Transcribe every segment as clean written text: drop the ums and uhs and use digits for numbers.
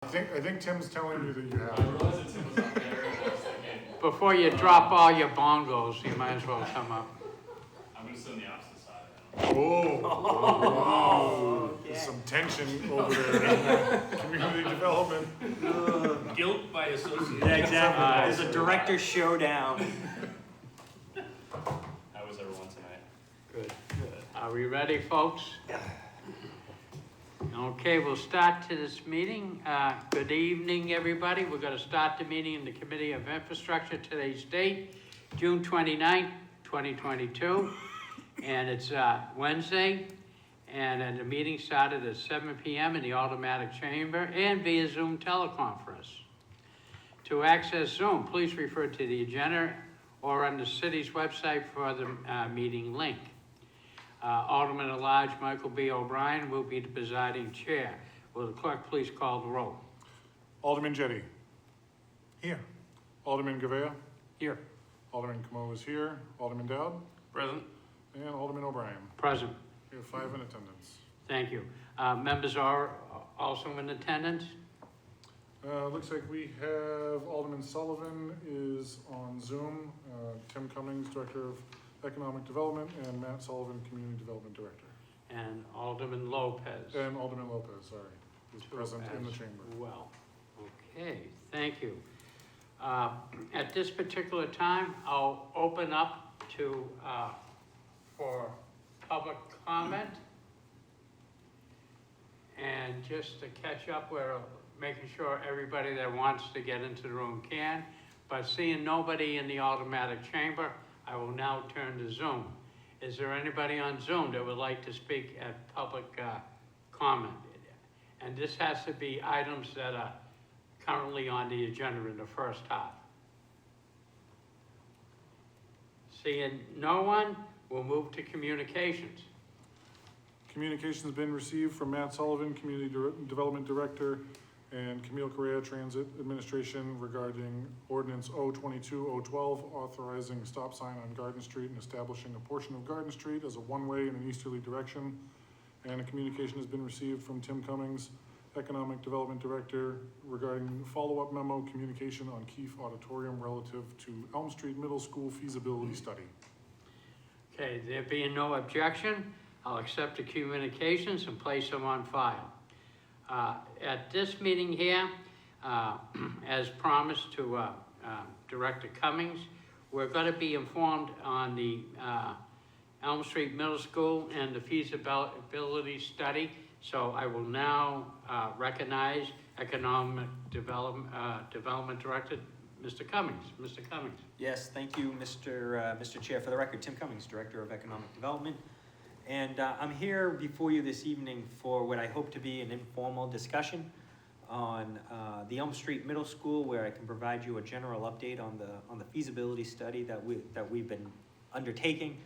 I think Tim's telling you that you I have. realized that Tim was up there, and I was thinking, Before you drop all your bongos, you might as well come up. I'm gonna sit on the opposite side. Oh, there's some tension over there in community development. Guilt by association. Yeah, exactly. Alright. There's a director showdown. How was everyone tonight? Good. Are we ready, folks? Okay, we'll start to this meeting. Good evening, everybody. We're going to start the meeting in the Committee of Infrastructure. Today's date, June 29th, 2022. And it's Wednesday. And the meeting started at 7 p.m. in the automatic chamber and via Zoom teleconference. To access Zoom, please refer to the agenda or on the city's website for the meeting link. Alderman at Large Michael B. O'Brien will be the presiding chair. Will the clerk please call the roll? Alderman Jettie. Here. Alderman Gouveia. Here. Alderman Camo is here. Alderman Dowd. Present. And Alderman O'Brien. Present. We have 5 in attendance. Thank you. Members are also in attendance. Looks like we have Alderman Sullivan is on Zoom. Tim Cummings, Director of Economic Development, and Matt Sullivan, Community Development Director. And Alderman Lopez. And Alderman Lopez, sorry, is present in the as chamber. well. Okay, thank you. At this particular time, I'll open up to for public comment. And just to catch up, we're making sure everybody that wants to get into the room can. But seeing nobody in the automatic chamber, I will now turn to Zoom. Is there anybody on Zoom that would like to speak at public comment? And this has to be items that are currently on the agenda in the first half. Seeing no one, we'll move to communications. Communication's been received from Matt Sullivan, Community Development Director, and Camille Correa, Transit Administration, regarding Ordinance 022-012, authorizing a stop sign on Garden Street and establishing a portion of Garden Street as a one-way in an easterly direction. And a communication has been received from Tim Cummings, Economic Development Director, regarding follow-up memo communication on Keefe Auditorium relative to Elm Street Middle School feasibility study. Okay, there being no objection, I'll accept the communications and place them on file. At this meeting here, as promised to Director Cummings, we're going to be informed on the Elm Street Middle School and the feasibility study. So I will now recognize Economic Development Director, Mr. Cummings. Mr. Cummings. Yes, thank you, Mr. Chair. For the record, Tim Cummings, Director of Economic Development. And I'm here before you this evening for what I hope to be an informal discussion on the Elm Street Middle School, where I can provide you a general update on the feasibility study that we've been undertaking,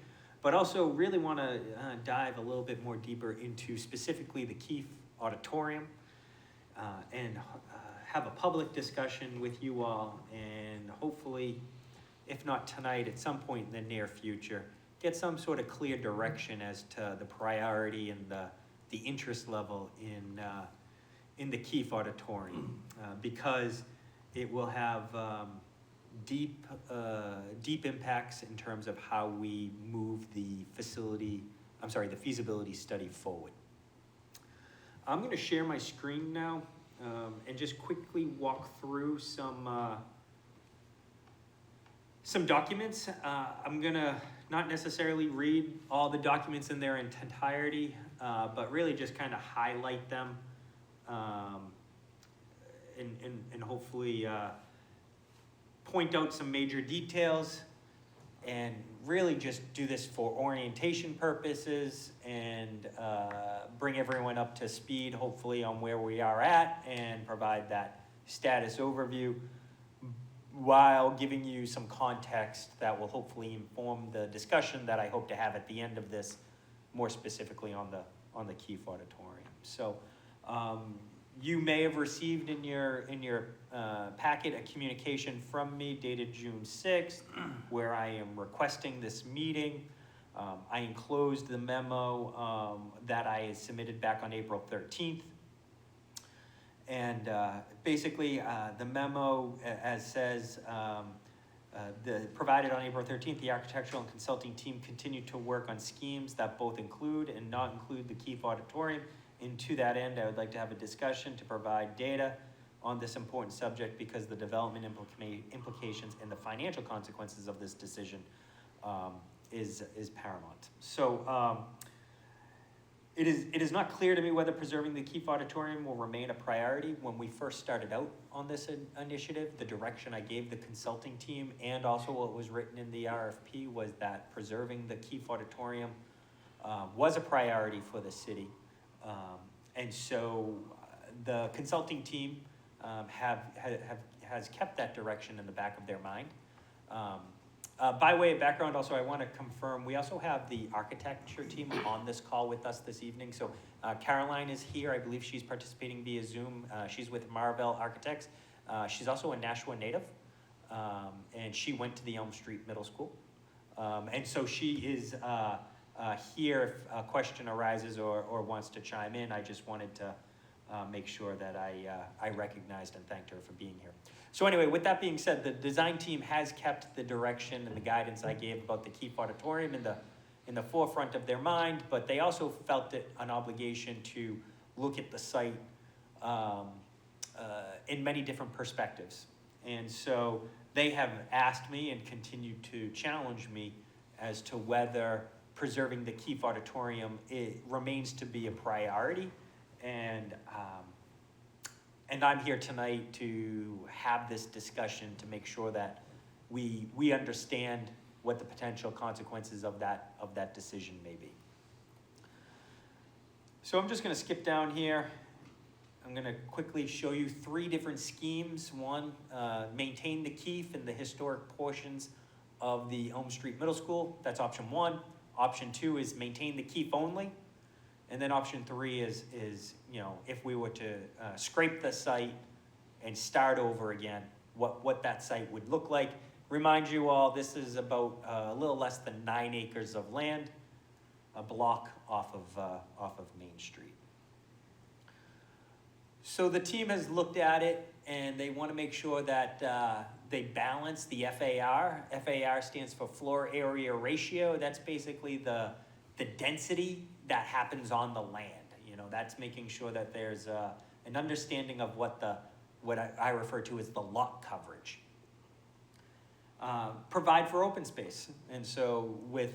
but also really want to dive a little bit more deeper into specifically the Keefe Auditorium and have a public discussion with you all, and hopefully, if not tonight, at some point in the near future, get some sort of clear direction as to the priority and the interest level in the Keefe Auditorium, because it will have deep impacts in terms of how we move the feasibility study forward. I'm going to share my screen now and just quickly walk through some documents. I'm going to not necessarily read all the documents in their entirety, but really just kind of highlight them and hopefully point out some major details, and really just do this for orientation purposes and bring everyone up to speed, hopefully, on where we are at, and provide that status overview while giving you some context that will hopefully inform the discussion that I hope to have at the end of this, more specifically on the Keefe Auditorium. So you may have received in your packet a communication from me dated June 6th, where I am requesting this meeting. I enclosed the memo that I submitted back on April 13th. And basically, the memo, as says, provided on April 13th, the architectural and consulting team continued to work on schemes that both include and not include the Keefe Auditorium. And to that end, I would like to have a discussion to provide data on this important subject because the development implications and the financial consequences of this decision is paramount. So it is not clear to me whether preserving the Keefe Auditorium will remain a priority. When we first started out on this initiative, the direction I gave the consulting team and also what was written in the RFP was that preserving the Keefe Auditorium was a priority for the city. And so the consulting team has kept that direction in the back of their mind. By way of background, also, I want to confirm, we also have the architecture team on this call with us this evening. So Caroline is here. I believe she's participating via Zoom. She's with Marvell Architects. She's also a Nashua native, and she went to the Elm Street Middle School. And so she is here if a question arises or wants to chime in. I just wanted to make sure that I recognized and thanked her for being here. So anyway, with that being said, the design team has kept the direction and the guidance I gave about the Keefe Auditorium in the forefront of their mind, but they also felt it an obligation to look at the site in many different perspectives. And so they have asked me and continue to challenge me as to whether preserving the Keefe Auditorium remains to be a priority. And I'm here tonight to have this discussion to make sure that we understand what the potential consequences of that decision may be. So I'm just going to skip down here. I'm going to quickly show you 3 different schemes. One, maintain the Keefe in the historic portions of the Elm Street Middle School. That's option 1. Option 2 is maintain the Keefe only. And then option 3 is if we were to scrape the site and start over again, what that site would look like. Remind you all, this is about a little less than 9 acres of land, a block off of Main Street. So the team has looked at it and they want to make sure that they balance the FAR. FAR stands for floor area ratio. That's basically the density that happens on the land. That's making sure that there's an understanding of what I refer to as the lot coverage. Provide for open space. And so with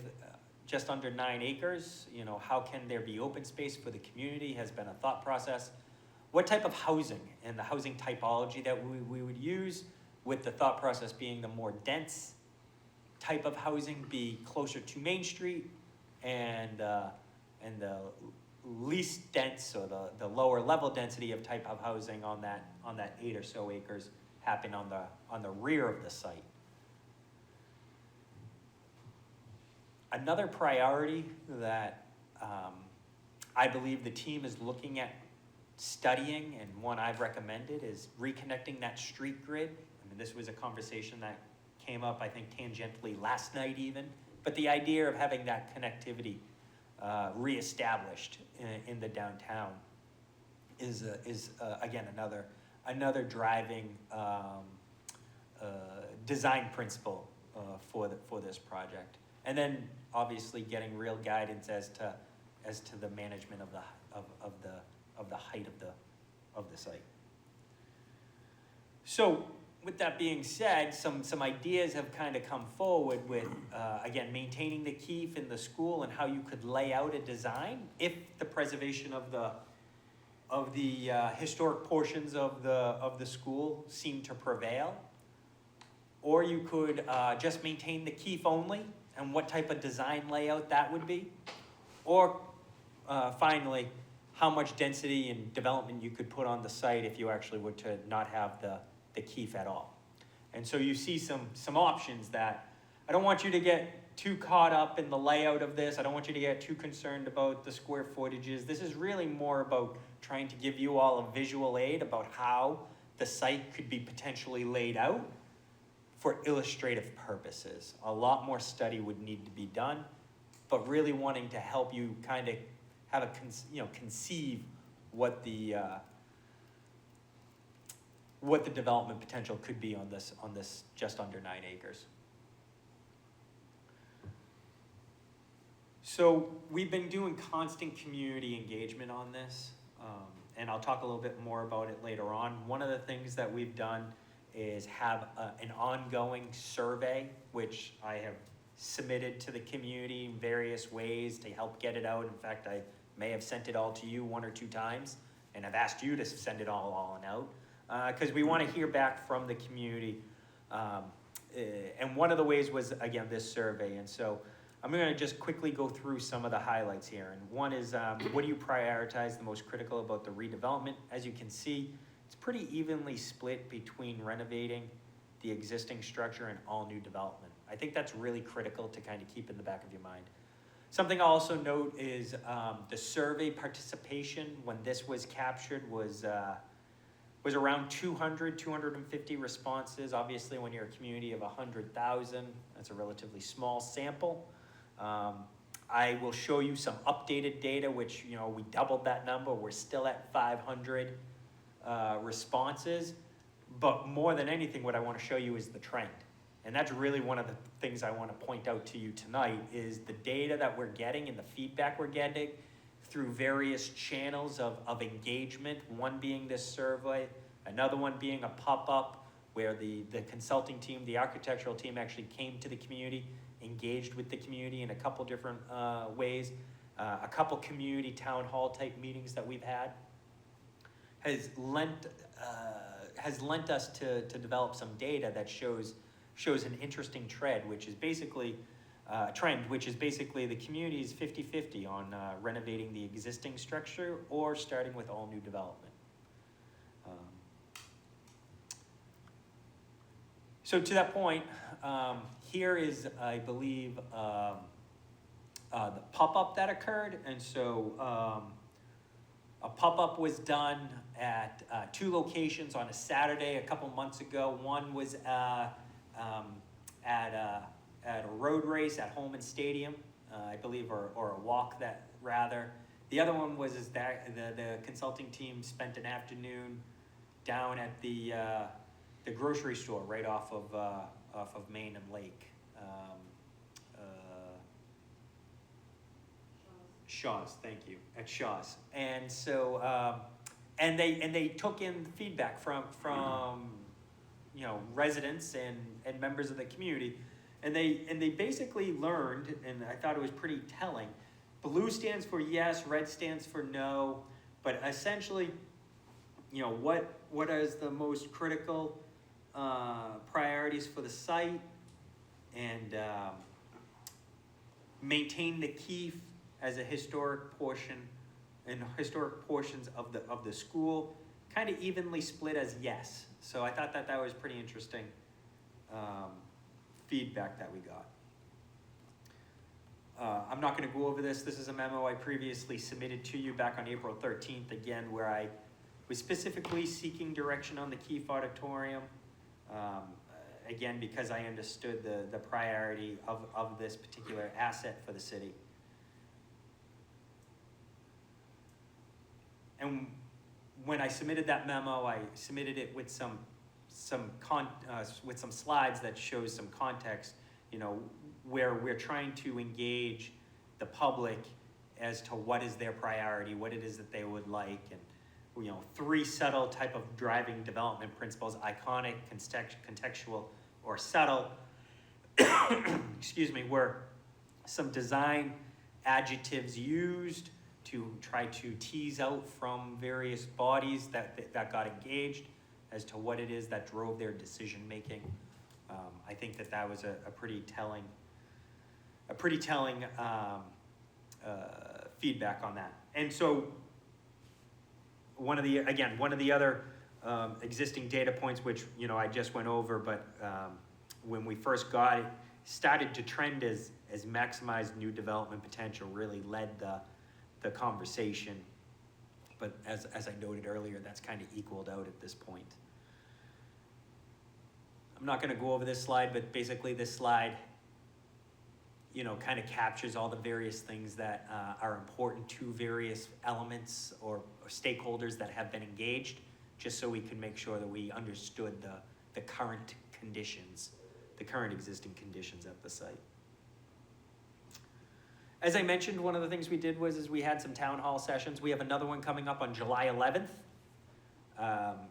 just under 9 acres, how can there be open space for the community has been a thought process. What type of housing and the housing typology that we would use, with the thought process being the more dense type of housing be closer to Main Street, and the least dense or the lower level density of type of housing on that 8 or so acres happen on the rear of the site. Another priority that I believe the team is looking at studying, and one I've recommended, is reconnecting that street grid. I mean, this was a conversation that came up, I think, tangentially last night even, but the idea of having that connectivity reestablished in the downtown is again another driving design principle for this project. And then obviously getting real guidance as to the management of the height of the site. So with that being said, some ideas have kind of come forward with, again, maintaining the Keefe in the school and how you could lay out a design if the preservation of the historic portions of the school seem to prevail. Or you could just maintain the Keefe only, and what type of design layout that would be. Or finally, how much density and development you could put on the site if you actually were to not have the Keefe at all. And so you see some options that I don't want you to get too caught up in the layout of this. I don't want you to get too concerned about the square footages. This is really more about trying to give you all a visual aid about how the site could be potentially laid out for illustrative purposes. A lot more study would need to be done, but really wanting to help you kind of have conceive what the what the development potential could be on this just under 9 acres. So we've been doing constant community engagement on this, and I'll talk a little bit more about it later on. One of the things that we've done is have an ongoing survey, which I have submitted to the community in various ways to help get it out. In fact, I may have sent it all to you 1 or 2 times, and I've asked you to send it all out, because we want to hear back from the community. And one of the ways was, again, this survey. And so I'm going to just quickly go through some of the highlights here. And one is, what do you prioritize the most critical about the redevelopment? As you can see, it's pretty evenly split between renovating the existing structure and all new development. I think that's really critical to kind of keep in the back of your mind. Something I'll also note is the survey participation when this was captured was around 250 responses. Obviously, when you're a community of 100,000, that's a relatively small sample. I will show you some updated data, which, you know, we doubled that number. We're still at 500 responses. But more than anything, what I want to show you is the trend. And that's really one of the things I want to point out to you tonight is the data that we're getting and the feedback we're getting through various channels of engagement, one being this survey, another one being a pop-up where the consulting team, the architectural team actually came to the community, engaged with the community in a couple different ways, a couple community town hall type meetings that we've had, has lent us to develop some data that shows an interesting trend, which is basically the community is 50-50 on renovating the existing structure or starting with all new development. So to that point, here is, I believe, the pop-up that occurred. And so a pop-up was done at 2 locations on a Saturday a couple months ago. One was at a road race at Holman Stadium, I believe, or a walk that rather. The other one was that the consulting team spent an afternoon down at the grocery store right off of Main and Lake. Shaw's, thank you, at Shaw's. And so, and they took in feedback from you know, residents and members of the community, and they basically learned, and I thought it was pretty telling. Blue stands for yes, red stands for no, but essentially, you know, what is the most critical priorities for the site, and maintain the keef as a historic portion and historic portions of the school, kind of evenly split as yes. So I thought that was pretty interesting feedback that we got. I'm not going to go over this. This is a memo I previously submitted to you back on April 13th, again, where I was specifically seeking direction on the Keefe Auditorium. Again, because I understood the priority of this particular asset for the city. And when I submitted that memo, I submitted it with some slides that shows some context, you know, where we're trying to engage the public as to what is their priority, what it is that they would like, and, you know, 3 subtle type of driving development principles: iconic, contextual, or subtle. Excuse me, were some design adjectives used to try to tease out from various bodies that got engaged as to what it is that drove their decision making. I think that was a pretty telling feedback on that. And so one of the other existing data points, which, you know, I just went over, but when we first got it, started to trend as maximized new development potential really led the conversation. But as I noted earlier, that's kind of equaled out at this point. I'm not going to go over this slide, but basically this slide, you know, kind of captures all the various things that are important to various elements or stakeholders that have been engaged just so we could make sure that we understood the current conditions, the current existing conditions at the site. As I mentioned, one of the things we did is we had some town hall sessions. We have another one coming up on July 11th.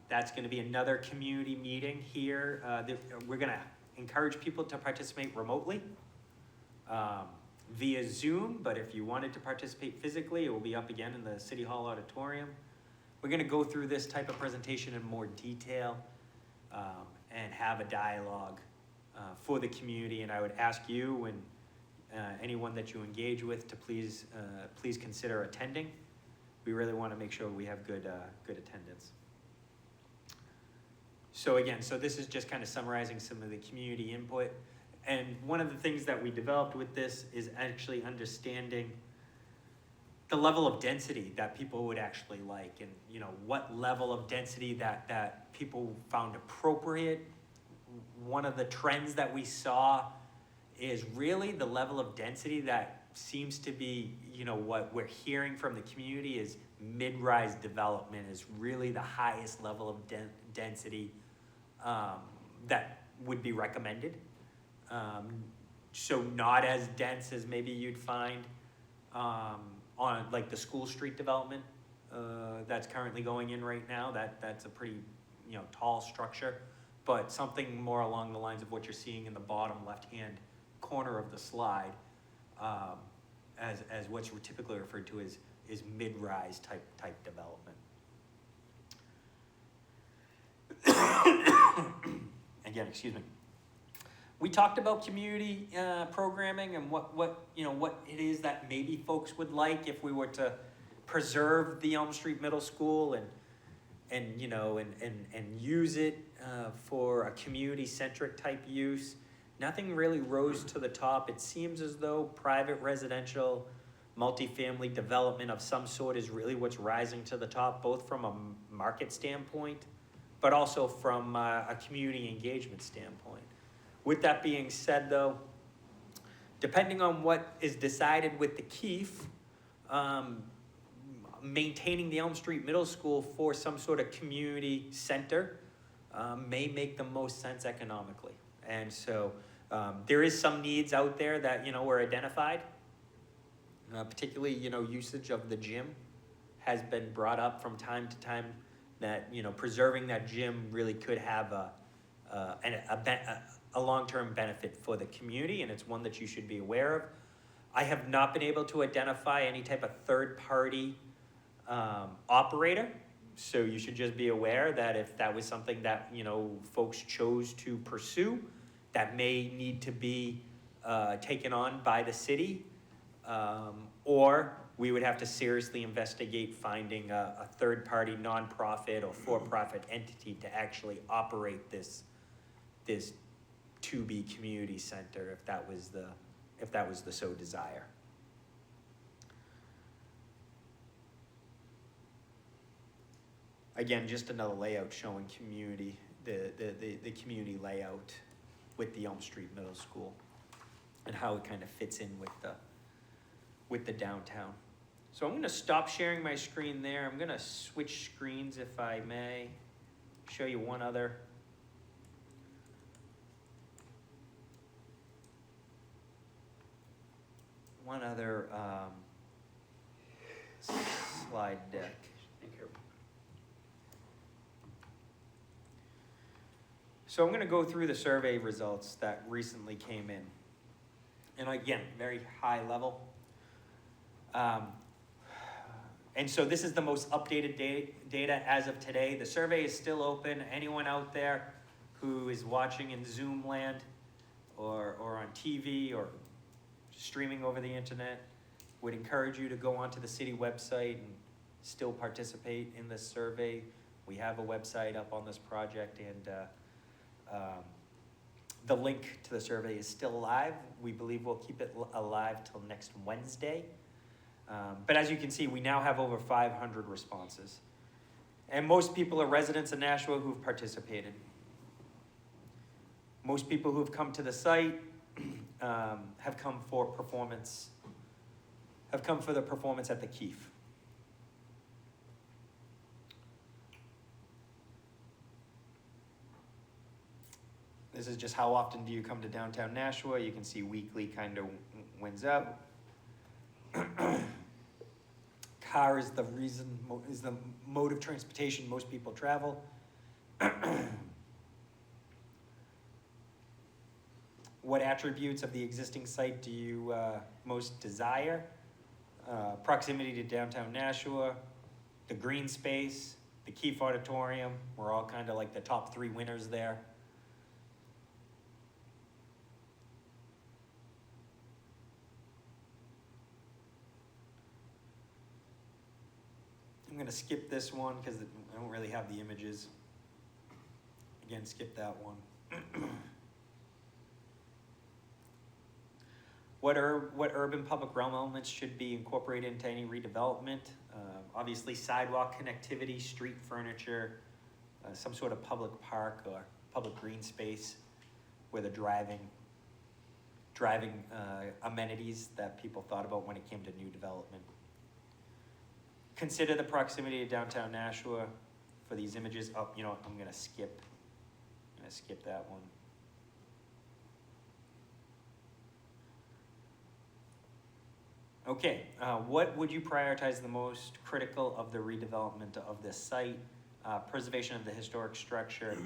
That's gonna be another community meeting here. We're gonna encourage people to participate remotely via Zoom, but if you wanted to participate physically, it will be up again in the City Hall auditorium. We're gonna go through this type of presentation in more detail and have a dialogue for the community, and I would ask you and anyone that you engage with to please consider attending. We really want to make sure we have good attendance. So again, this is just kind of summarizing some of the community input. And one of the things that we developed with this is actually understanding the level of density that people would actually like, and what level of density that people found appropriate. One of the trends that we saw is really the level of density that seems to be, what we're hearing from the community is mid-rise development is really the highest level of density that would be recommended. So not as dense as maybe you'd find on like the School Street development that's currently going in right now. That's a pretty tall structure, but something more along the lines of what you're seeing in the bottom left-hand corner of the slide, as what's typically referred to as mid-rise type development. Again, excuse me. We talked about community programming and what it is that maybe folks would like if we were to preserve the Elm Street Middle School and use it for a community-centric type use. Nothing really rose to the top. It seems as though private residential multifamily development of some sort is really what's rising to the top, both from a market standpoint, but also from a community engagement standpoint. With that being said, though, depending on what is decided with the Keefe, maintaining the Elm Street Middle School for some sort of community center may make the most sense economically. And so there is some needs out there that, were identified, particularly, usage of the gym has been brought up from time to time, that, preserving that gym really could have a long-term benefit for the community, and it's one that you should be aware of. I have not been able to identify any type of third-party operator, so you should just be aware that if that was something that, folks chose to pursue, that may need to be taken on by the city, or we would have to seriously investigate finding a third-party nonprofit or for-profit entity to actually operate this to-be community center if that was the so desire. Again, just another layout showing community, the community layout with the Elm Street Middle School and how it kind of fits in with the downtown. So I'm going to stop sharing my screen there. I'm going to switch screens, if I may, show you one other slide deck. So I'm going to go through the survey results that recently came in. And again, very high level. And so this is the most updated data as of today. The survey is still open. Anyone out there who is watching in Zoom land or on TV or streaming over the internet, would encourage you to go onto the city website and still participate in this survey. We have a website up on this project, and the link to the survey is still live. We believe we'll keep it alive till next Wednesday. But as you can see, we now have over 500 responses. And most people are residents of Nashua who've participated. Most people who've come to the site have come for performance, have come for the performance at the Keefe. This is just how often do you come to downtown Nashua. You can see weekly kind of wins out. Car is the mode of transportation most people travel. What attributes of the existing site do you most desire? Proximity to downtown Nashua, the green space, the Keefe Auditorium. We're all kind of like the top 3 winners there. I'm gonna skip this one because I don't really have the images. Again, skip that one. What urban public realm elements should be incorporated into any redevelopment? Obviously sidewalk connectivity, street furniture, some sort of public park or public green space where the driving amenities that people thought about when it came to new development. Consider the proximity to downtown Nashua for these images. Oh, you know what, I'm gonna skip that one. Okay, what would you prioritize the most critical of the redevelopment of this site? Preservation of the historic structure,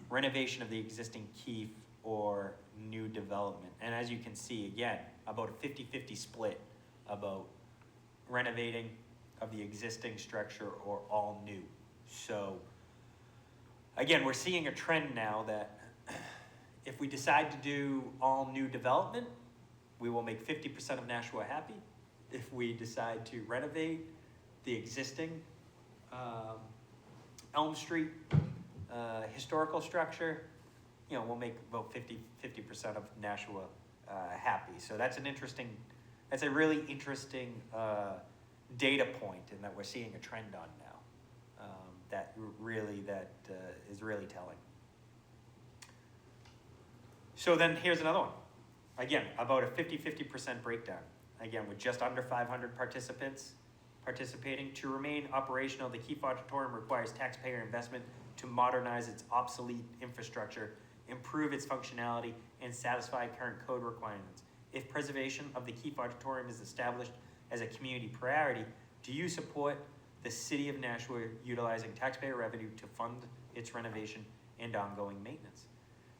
renovation of the existing Keefe, or new development? And as you can see, again, about a 50-50 split about renovating of the existing structure or all new. So, again, we're seeing a trend now that if we decide to do all new development, we will make 50% of Nashua happy. If we decide to renovate the existing Elm Street historical structure, you know, we'll make about 50% of Nashua happy. So that's a really interesting data point, and that we're seeing a trend on now that is really telling. So then here's another one. Again, about a 50-50% breakdown. Again, with just under 500 participants participating. To remain operational, the Keefe Auditorium requires taxpayer investment to modernize its obsolete infrastructure, improve its functionality, and satisfy current code requirements. If preservation of the Keefe Auditorium is established as a community priority, do you support the City of Nashua utilizing taxpayer revenue to fund its renovation and ongoing maintenance?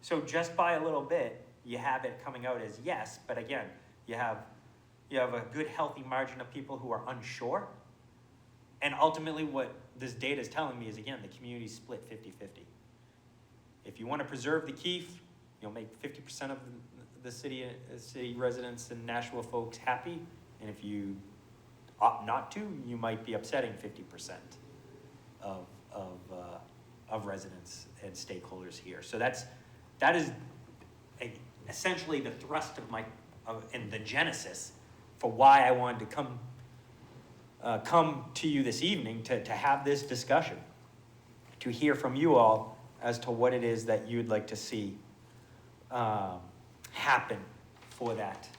So just by a little bit, you have it coming out as yes, but again, you have a good healthy margin of people who are unsure. And ultimately what this data is telling me is, again, the community split 50-50. If you want to preserve the Keefe, you'll make 50% of the city residents and Nashua folks happy. And if you opt not to, you might be upsetting 50% of residents and stakeholders here. So that is essentially the thrust and the genesis for why I wanted to come to you this evening to have this discussion, to hear from you all as to what it is that you'd like to see happen for that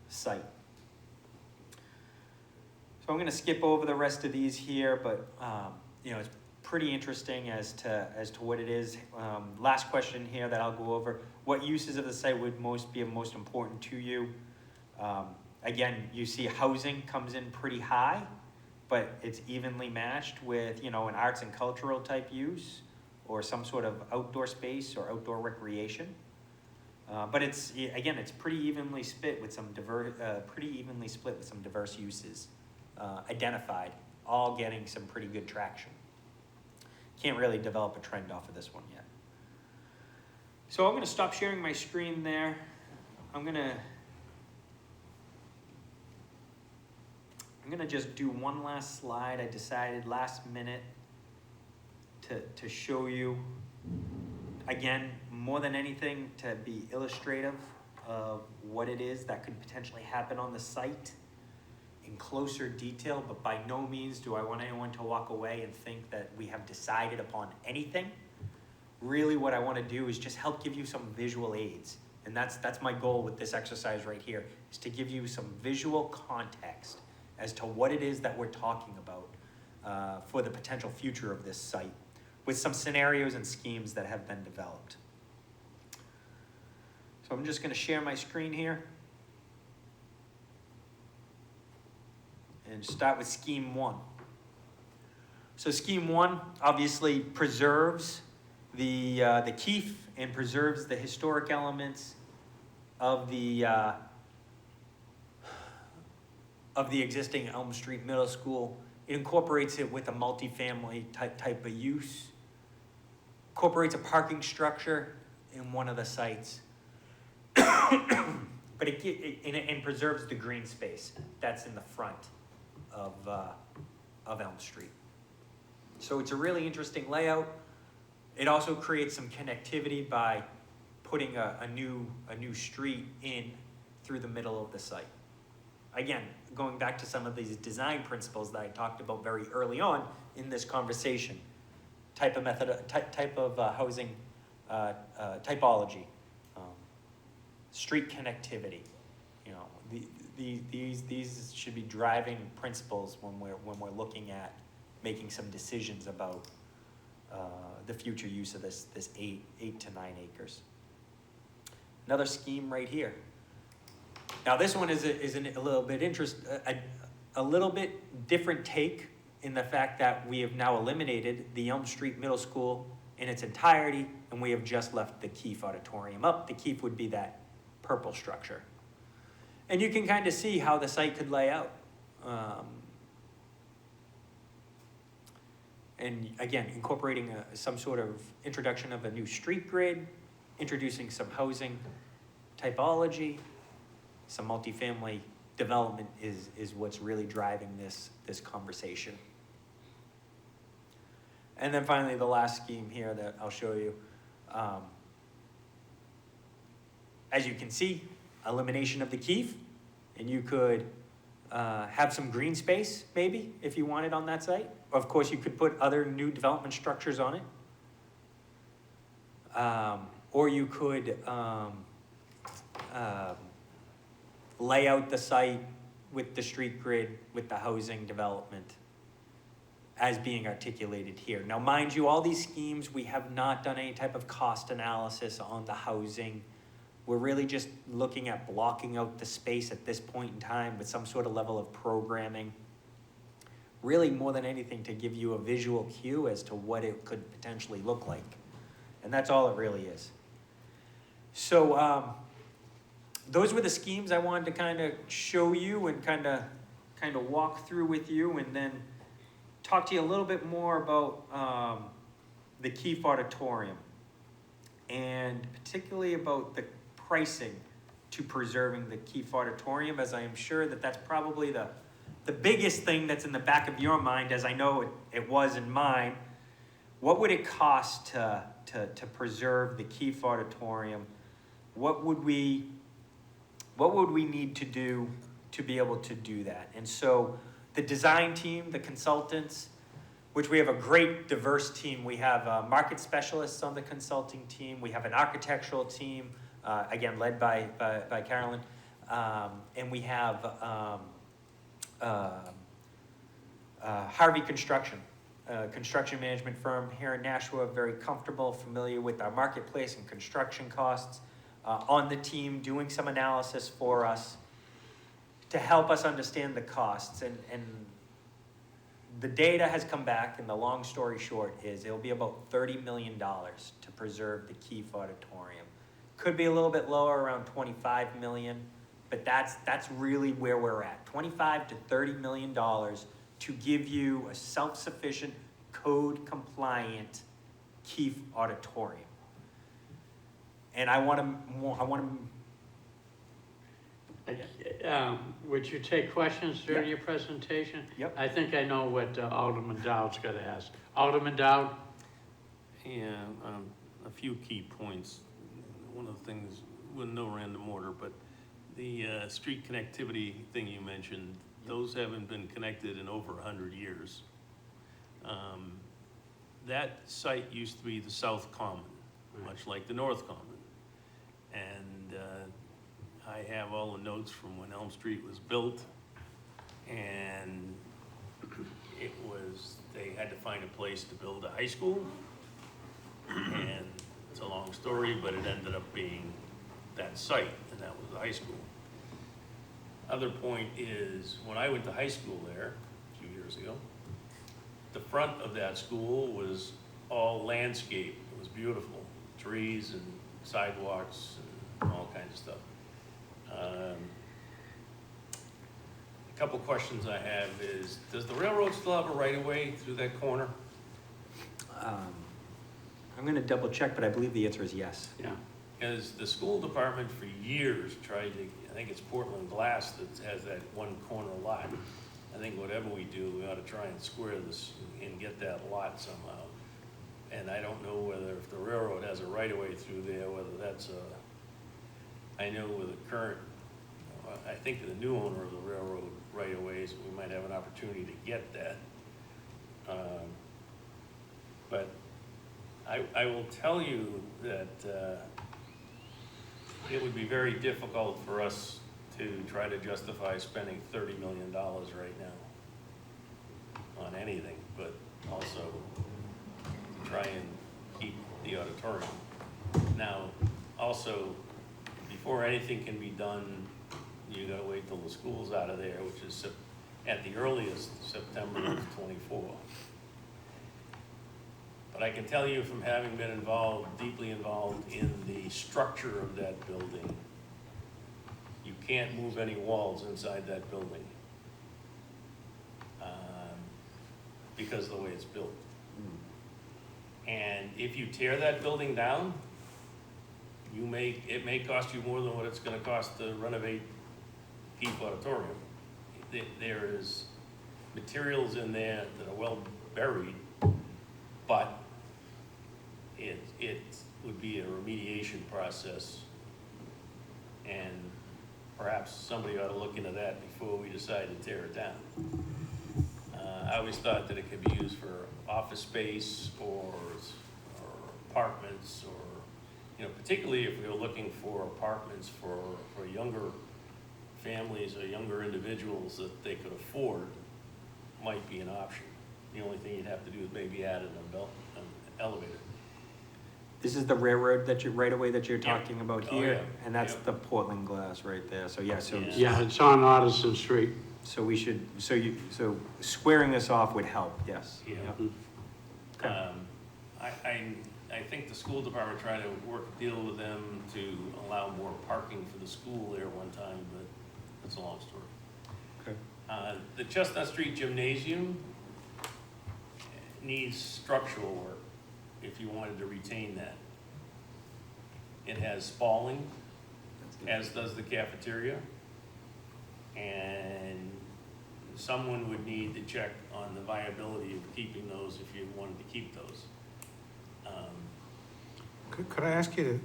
site. So I'm going to skip over the rest of these here, but you know, it's pretty interesting as to what it is. Last question here that I'll go over: what uses of the site would be most important to you? Again, you see housing comes in pretty high, but it's evenly matched with, you know, an arts and cultural type use or some sort of outdoor space or outdoor recreation. But it's pretty evenly split with some diverse uses identified, all getting some pretty good traction. Can't really develop a trend off of this one yet. So I'm going to stop sharing my screen there. I'm going to just do one last slide. I decided last minute to show you, again, more than anything, to be illustrative of what it is that could potentially happen on the site in closer detail, but by no means do I want anyone to walk away and think that we have decided upon anything. Really what I want to do is just help give you some visual aids. And that's my goal with this exercise right here, is to give you some visual context as to what it is that we're talking about for the potential future of this site. with some scenarios and schemes that have been developed. So I'm just going to share my screen here. And start with scheme 1. So scheme 1 obviously preserves the keef and preserves the historic elements of the existing Elm Street Middle School. It incorporates it with a multifamily type of use. Incorporates a parking structure in one of the sites. But it preserves the green space that's in the front of Elm Street. So it's a really interesting layout. It also creates some connectivity by putting a new street in through the middle of the site. Again, going back to some of these design principles that I talked about very early on in this conversation. Type of housing typology, street connectivity. You know, these should be driving principles when we're looking at making some decisions about the future use of this 8 to 9 acres. Another scheme right here. Now this one is a little bit a little bit different take in the fact that we have now eliminated the Elm Street Middle School in its entirety, and we have just left the Keefe Auditorium up. The Keefe would be that purple structure. And you can kind of see how the site could lay out. And again, incorporating some sort of introduction of a new street grid, introducing some housing typology, some multifamily development is what's really driving this conversation. And then finally, the last scheme here that I'll show you. As you can see, elimination of the Keefe, and you could have some green space, maybe, if you wanted on that site. Of course, you could put other new development structures on it. Or you could lay out the site with the street grid, with the housing development as being articulated here. Now, mind you, all these schemes, we have not done any type of cost analysis on the housing. We're really just looking at blocking out the space at this point in time with some sort of level of programming. Really, more than anything, to give you a visual cue as to what it could potentially look like. And that's all it really is. So those were the schemes I wanted to kind of show you and kind of walk through with you, and then talk to you a little bit more about the Keefe Auditorium, and particularly about the pricing to preserving the Keefe Auditorium, as I am sure that that's probably the biggest thing that's in the back of your mind, as I know it was in mine. What would it cost to preserve the Keefe Auditorium? What would we need to do to be able to do that? And so the design team, the consultants, which we have a great diverse team. We have market specialists on the consulting team. We have an architectural team, again, led by Carolyn. And we have Harvey Construction, construction management firm here in Nashua, very comfortable, familiar with our marketplace and construction costs, on the team doing some analysis for us to help us understand the costs. And the data has come back, and the long story short is it'll be about $30 million to preserve the Keefe Auditorium. Could be a little bit lower, around 25 million, but that's really where we're at. 25 to $30 million to give you a self-sufficient, code-compliant Keefe Auditorium. And I want to. Would you take questions during your presentation? Yep. I think I know what Alderman Dowd's going to ask. Alderman Dowd? Yeah, a few key points. One of the things, with no random order, but the street connectivity thing you mentioned, those haven't been connected in over 100 years. That site used to be the South Common, much like the North Common. And I have all the notes from when Elm Street was built, and they had to find a place to build a high school, And it's a long story, but it ended up being that site, and that was the high school. Other point is, when I went to high school there a few years ago, the front of that school was all landscape. It was beautiful, trees and sidewalks and all kinds of stuff. A couple questions I have is, does the railroad still have a right-of-way through that corner? I'm gonna double check, but I believe the answer is yes. Yeah. Because the school department for years tried to, I think it's Portland Glass that has that one corner lot. I think whatever we do, we ought to try and square this and get that lot somehow. And I don't know whether if the railroad has a right-of-way through there, whether that's a, I know with the current, I think the new owner of the railroad right-of-ways, we might have an opportunity to get that. But I will tell you that it would be very difficult for us to try to justify spending $30 million right now on anything, but also to try and keep the auditorium. Now, also, before anything can be done, you gotta wait till the school's out of there, which is at the earliest September of '24. But I can tell you from having been involved, deeply involved in the structure of that building, you can't move any walls inside that building because of the way it's built. And if you tear that building down, it may cost you more than what it's gonna cost to renovate Keith Auditorium. There is materials in there that are well buried, but it would be a remediation process, and perhaps somebody ought to look into that before we decide to tear it down. I always thought that it could be used for office space or apartments, or, particularly if we were looking for apartments for younger families or younger individuals that they could afford, might be an option. The only thing you'd have to do is maybe add an elevator. This is the railroad right-of-way that you're Yep. talking about Oh, here, yeah. and that's Yep. the Portland Glass right there. So yeah, so Yeah. Yeah, it's on Addison Street. so we should so squaring this off would help. Yes. Yeah. Yep. Okay. I think the school department tried to work a deal with them to allow more parking for the school there one time, but that's a long story. Okay. The Chestnut Street Gymnasium needs structural work if you wanted to retain that. It has spalling, That's good. as does the cafeteria. And someone would need to check on the viability of keeping those if you wanted to keep those. Could I ask you to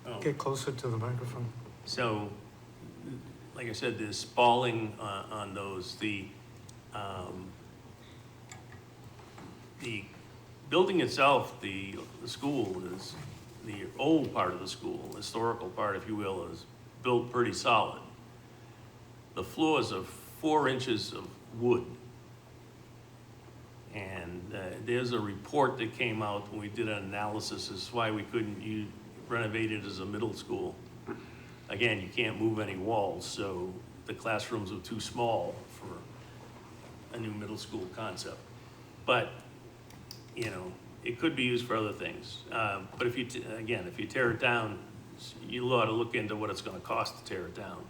Oh. get closer to the microphone? So, like I said, there's spalling on those. The building itself, the school is, the old part of the school, historical part, if you will, is built pretty solid. The floors are 4 inches of wood. And there's a report that came out when we did an analysis as to why we couldn't renovate it as a middle school. Again, you can't move any walls, so the classrooms are too small for a new middle school concept. But, it could be used for other things. But if you tear it down, you ought to look into what it's gonna cost to tear it down.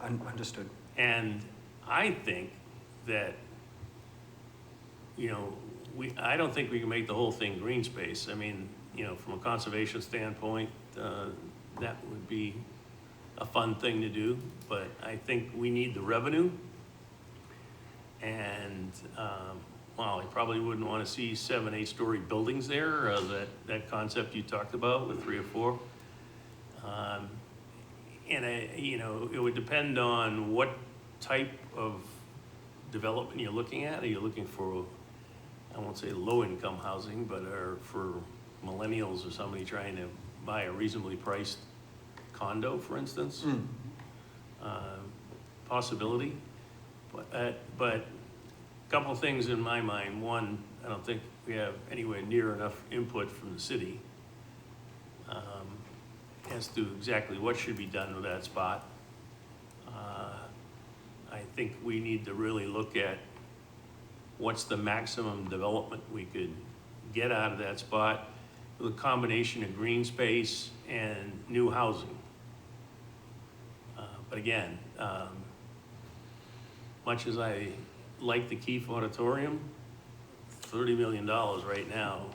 Understood. And I think that, I don't think we can make the whole thing green space. I mean, from a conservation standpoint, that would be a fun thing to do, but I think we need the revenue. And, I probably wouldn't want to see 7, 8-story buildings there, that concept you talked about with 3 or 4. And, it would depend on what type of development you're looking at. Are you looking for, I won't say low-income housing, but for millennials or somebody trying to buy a reasonably priced condo, for instance? Possibility. But a couple things in my mind. One, I don't think we have anywhere near enough input from the city as to exactly what should be done with that spot. I think we need to really look at what's the maximum development we could get out of that spot with a combination of green space and new housing. But again, much as I like the Keefe Auditorium, $30 million right now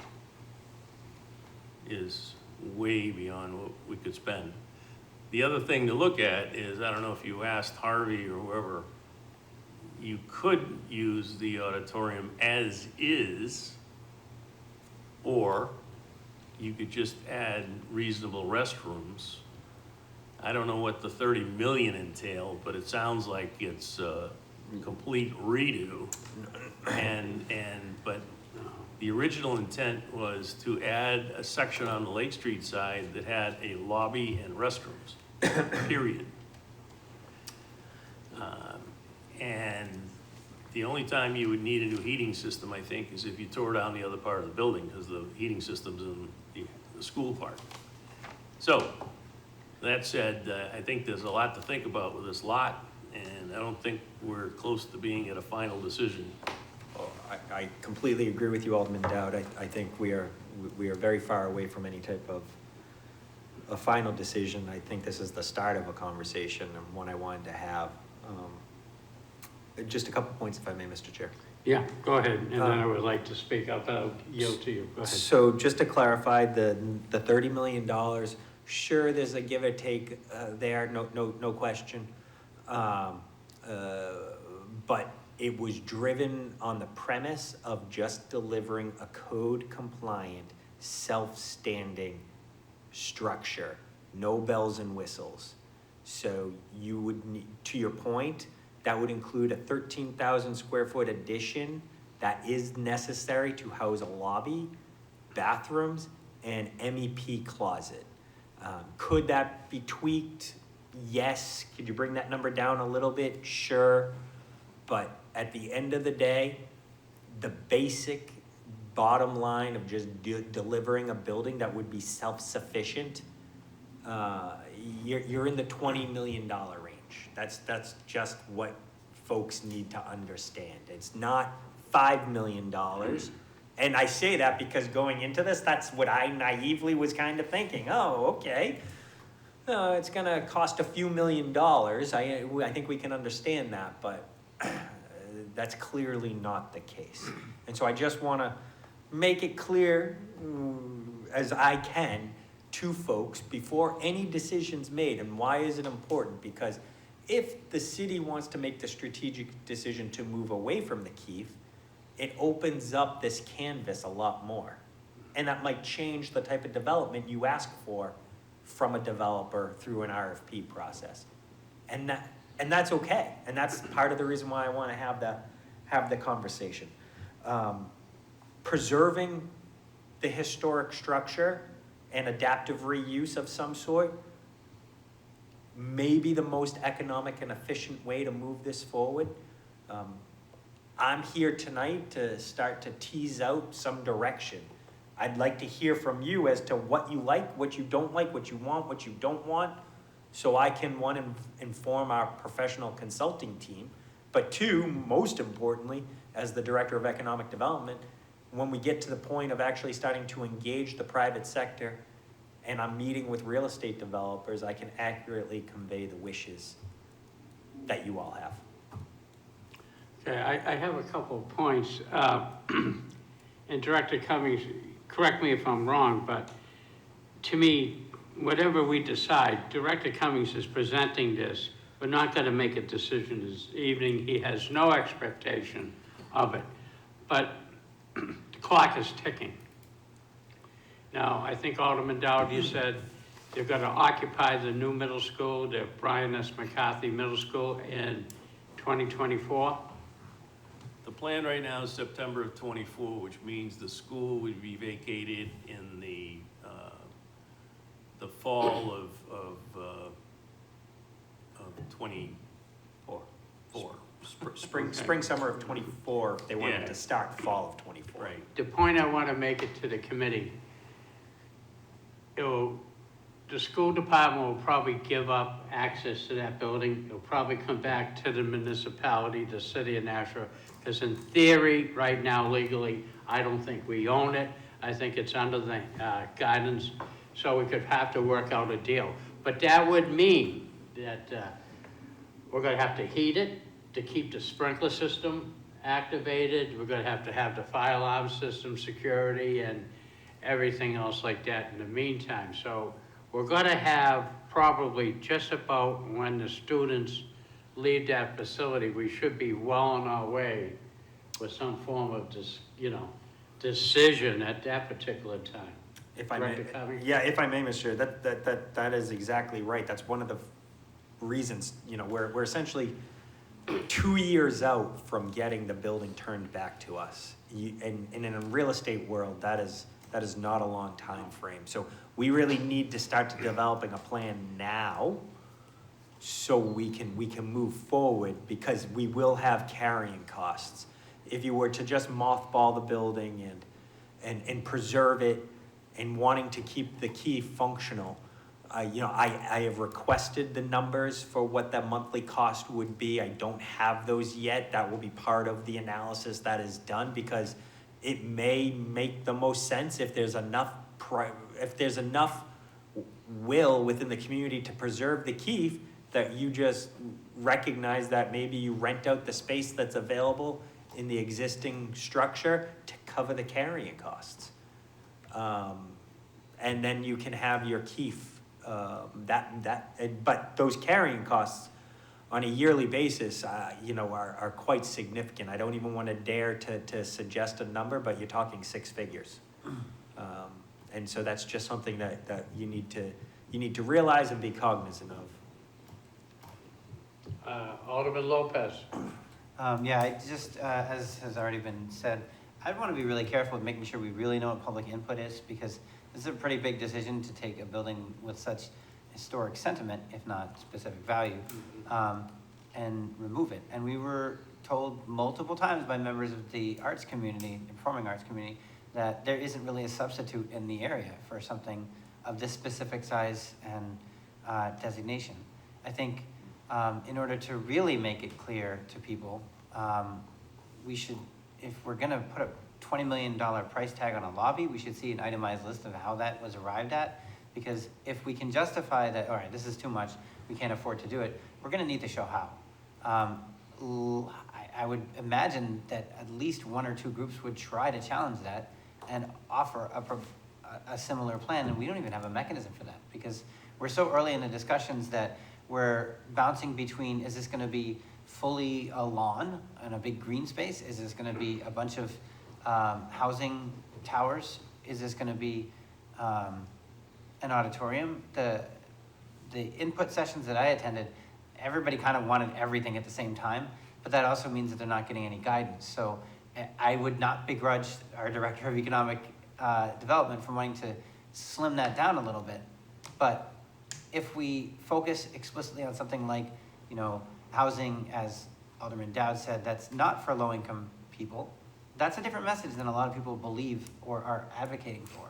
is way beyond what we could spend. The other thing to look at is, I don't know if you asked Harvey or whoever, you could use the auditorium as is, or you could just add reasonable restrooms. I don't know what the 30 million entailed, but it sounds like it's a complete redo. But the original intent was to add a section on the Lake Street side that had a lobby and restrooms, period. And the only time you would need a new heating system, I think, is if you tore down the other part of the building, because the heating system's in the school part. So, that said, I think there's a lot to think about with this lot, and I don't think we're close to being at a final decision. Oh, I completely agree with you, Alderman Dowd. I think we are very far away from any type of a final decision. I think this is the start of a conversation and one I wanted to have. Just a couple points, if I may, Mr. Chair. Yeah, go ahead, and then I would like to speak up, I'll yield to you, go ahead. So just to clarify, the $30 million, sure, there's a give or take there, no question. But it was driven on the premise of just delivering a code-compliant, self-standing structure, no bells and whistles. So you would need, to your point, that would include a 13,000 square foot addition that is necessary to house a lobby, bathrooms, and MEP closet. Could that be tweaked? Yes. Could you bring that number down a little bit? Sure. But at the end of the day, the basic bottom line of just delivering a building that would be self-sufficient, you're in the $20 million range. That's just what folks need to understand. It's not $5 million. And I say that because going into this, that's what I naively was kind of thinking. Oh, okay. It's gonna cost a few $1 million. I think we can understand that, but that's clearly not the case. And so I just wanna make it clear as I can to folks before any decision's made. And why is it important? Because if the city wants to make the strategic decision to move away from the Keefe, it opens up this canvas a lot more. And that might change the type of development you ask for from a developer through an RFP process. And that's okay. And that's part of the reason why I want to have the conversation. Preserving the historic structure and adaptive reuse of some sort may be the most economic and efficient way to move this forward. I'm here tonight to start to tease out some direction. I'd like to hear from you as to what you like, what you don't like, what you want, what you don't want, so I can, one, inform our professional consulting team, but two, most importantly, as the Director of Economic Development, when we get to the point of actually starting to engage the private sector and I'm meeting with real estate developers, I can accurately convey the wishes that you all have. Okay, I have a couple of points. And Director Cummings, correct me if I'm wrong, but to me, whatever we decide, Director Cummings is presenting this. We're not going to make a decision this evening. He has no expectation of it. But the clock is ticking. Now, I think Alderman Dowd, you said they're going to occupy the new middle school, the Brian S. McCarthy Middle School in 2024? The plan right now is September of '24, which means the school would be vacated in the fall of 24. spring, summer of '24, if they wanted Yeah. to start fall of '24. Right. The point I want to make it to the committee, the school department will probably give up access to that building. It'll probably come back to the municipality, the city of Nashua, because in theory, right now legally, I don't think we own it. I think it's under the guidance, so we could have to work out a deal. But that would mean that we're gonna have to heat it to keep the sprinkler system activated. We're gonna have the fire alarm system security and everything else like that in the meantime. So we're gonna have probably just about when the students leave that facility, we should be well on our way with some form of decision at that particular time. If I may, Director Covey? yeah, if I may, Mr. Chair, that is exactly right. That's one of the reasons, we're essentially 2 years out from getting the building turned back to us. And in a real estate world, that is not a long time frame. So we really need to start developing a plan now so we can move forward, because we will have carrying costs. If you were to just mothball the building and preserve it and wanting to keep the key functional, I have requested the numbers for what that monthly cost would be. I don't have those yet. That will be part of the analysis that is done, because it may make the most sense if there's enough will within the community to preserve the key, that you just recognize that maybe you rent out the space that's available in the existing structure to cover the carrying costs. And then you can have your keef, but those carrying costs on a yearly basis, are quite significant. I don't even want to dare to suggest a number, but you're talking six figures. And so that's just something that you need to realize and be cognizant of. Alderman Lopez. Yeah, I just, as has already been said, I'd want to be really careful with making sure we really know what public input is, because this is a pretty big decision to take a building with such historic sentiment, if not specific value, and remove it. And we were told multiple times by members of the arts community, the performing arts community, that there isn't really a substitute in the area for something of this specific size and designation. I think in order to really make it clear to people, we should, if we're gonna put a $20 million price tag on a lobby, we should see an itemized list of how that was arrived at. Because if we can justify that, all right, this is too much, we can't afford to do it, we're gonna need to show how. I would imagine that at least one or two groups would try to challenge that and offer a similar plan, and we don't even have a mechanism for that, because we're so early in the discussions that we're bouncing between, is this gonna be fully a lawn and a big green space? Is this gonna be a bunch of housing towers? Is this gonna be an auditorium? The input sessions that I attended, everybody kind of wanted everything at the same time, but that also means that they're not getting any guidance. So I would not begrudge our Director of Economic Development for wanting to slim that down a little bit. But if we focus explicitly on something like, housing, as Alderman Dowd said, that's not for low-income people, that's a different message than a lot of people believe or are advocating for.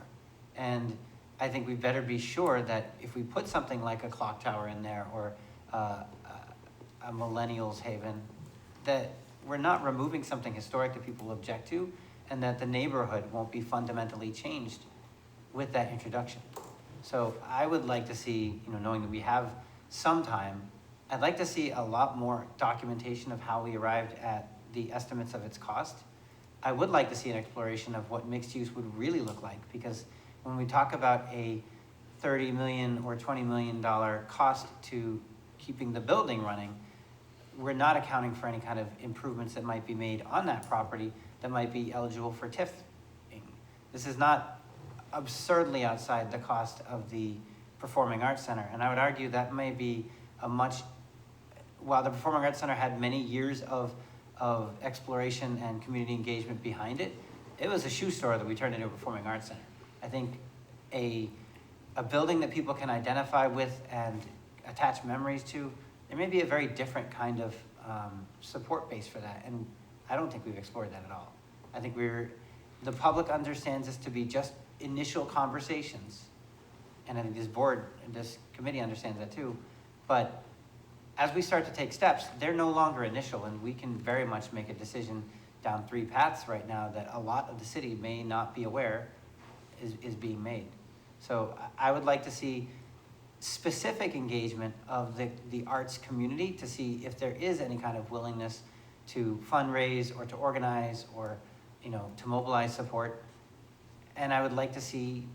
And I think we better be sure that if we put something like a clock tower in there, or a millennials haven, that we're not removing something historic that people object to, and that the neighborhood won't be fundamentally changed with that introduction. So I would like to see, knowing that we have some time, I'd like to see a lot more documentation of how we arrived at the estimates of its cost. I would like to see an exploration of what mixed use would really look like, because when we talk about a $30 million or $20 million cost to keeping the building running, we're not accounting for any kind of improvements that might be made on that property that might be eligible for TIFing. This is not absurdly outside the cost of the Performing Arts Center. And I would argue that may be while the Performing Arts Center had many years of exploration and community engagement behind it, it was a shoe store that we turned into a Performing Arts Center. I think a building that people can identify with and attach memories to, there may be a very different kind of support base for that, and I don't think we've explored that at all. I think the public understands this to be just initial conversations, and I think this board, and this committee understands that too, but as we start to take steps, they're no longer initial, and we can very much make a decision down 3 paths right now that a lot of the city may not be aware is being made. So I would like to see specific engagement of the arts community to see if there is any kind of willingness to fundraise or to organize or, to mobilize support. And I would like to see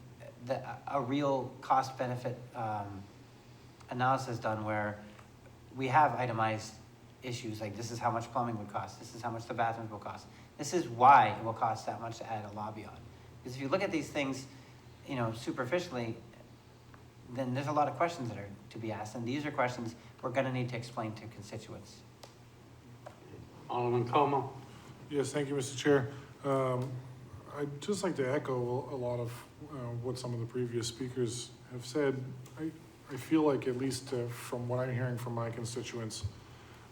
a real cost benefit analysis done where we have itemized issues, like this is how much plumbing would cost, this is how much the bathrooms will cost, this is why it will cost that much to add a lobby on. Because if you look at these things, superficially, then there's a lot of questions that are to be asked, and these are questions we're gonna need to explain to constituents. Alderman Como? Yes, thank you, Mr. Chair. I'd just like to echo a lot of what some of the previous speakers have said. I feel like, at least from what I'm hearing from my constituents,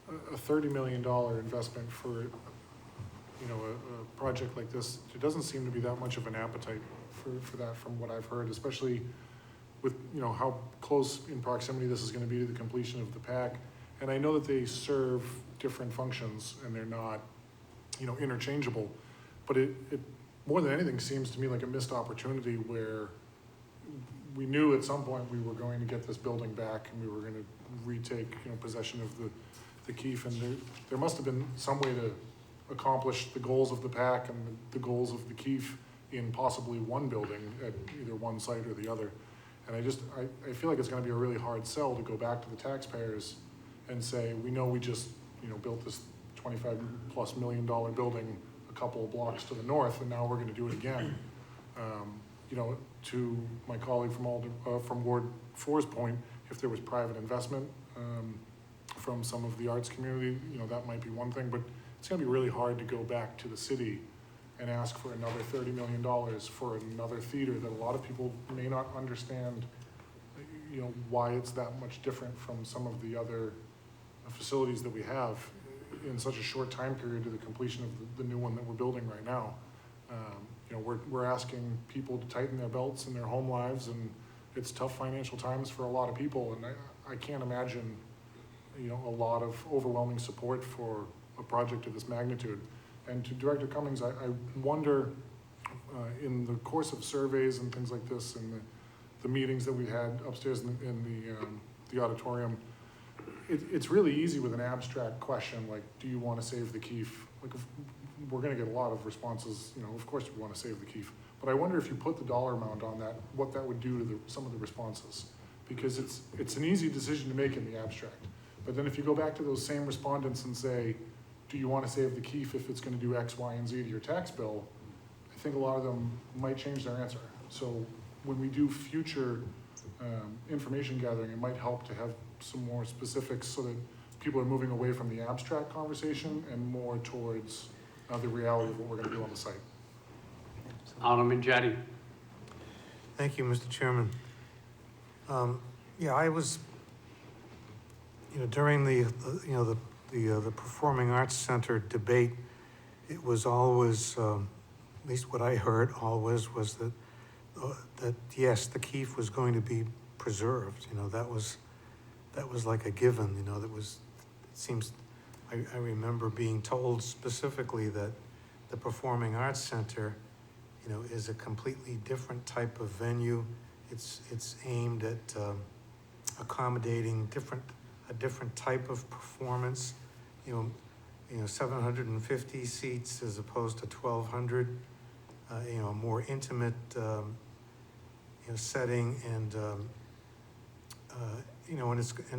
a $30 million investment for a project like this, there doesn't seem to be that much of an appetite for that from what I've heard, especially with how close in proximity this is going to be to the completion of the PAC. And I know that they serve different functions and they're not interchangeable, but it more than anything seems to me like a missed opportunity where we knew at some point we were going to get this building back and we were going to retake possession of the Keefe, and there must have been some way to accomplish the goals of the PAC and the goals of the Keefe in possibly one building at either one site or the other. And I feel like it's going to be a really hard sell to go back to the taxpayers and say, we know we just built this $25+ million building a couple of blocks to the north, and now we're going to do it again. To my colleague from Ward 4's point, if there was private investment from some of the arts community, that might be one thing, but it's going to be really hard to go back to the city and ask for another $30 million for another theater that a lot of people may not understand, why it's that much different from some of the other facilities that we have in such a short time period to the completion of the new one that we're building right now. We're asking people to tighten their belts in their home lives, and it's tough financial times for a lot of people, and I can't imagine a lot of overwhelming support for a project of this magnitude. And to Director Cummings, I wonder, in the course of surveys and things like this, and the meetings that we had upstairs in the auditorium, it's really easy with an abstract question like, do you want to save the Keefe? Like, we're going to get a lot of responses, of course we want to save the Keefe. But I wonder if you put the dollar amount on that, what that would do to some of the responses. Because it's an easy decision to make in the abstract. But then if you go back to those same respondents and say, do you want to save the Keefe if it's going to do X, Y, and Z to your tax bill? I think a lot of them might change their answer. So when we do future information gathering, it might help to have some more specifics so that people are moving away from the abstract conversation and more towards the reality of what we're going to do on the site. Alderman Jettie? Thank you, Mr. Chairman. Yeah, I was, during the Performing Arts Center debate, it was always, at least what I heard always, was that yes, the Keefe was going to be preserved. That was like a given. I remember being told specifically that the Performing Arts Center, is a completely different type of venue. It's aimed at accommodating a different type of performance. 750 seats as opposed to 1,200. A more intimate setting, and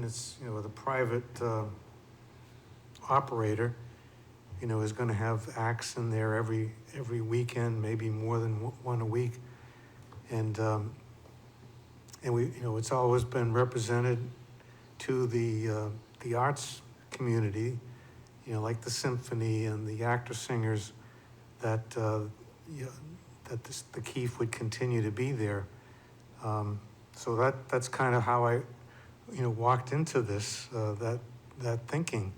it's the private operator, is going to have acts in there every weekend, maybe more than one a week, and we, it's always been represented to the arts community, like the symphony and the actor singers, that the Keefe would continue to be there. So that's kind of how I, walked into this, that thinking.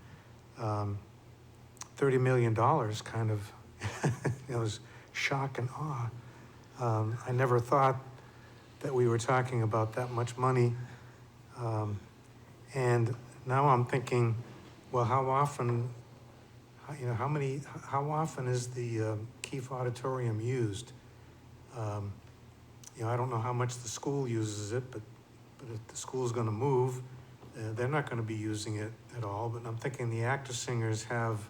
$30 million kind of, was shock and awe. I never thought that we were talking about that much money. And now I'm thinking, well, how often is the Keefe Auditorium used? I don't know how much the school uses it, but if the school's gonna move, they're not gonna be using it at all. But I'm thinking the actor singers have,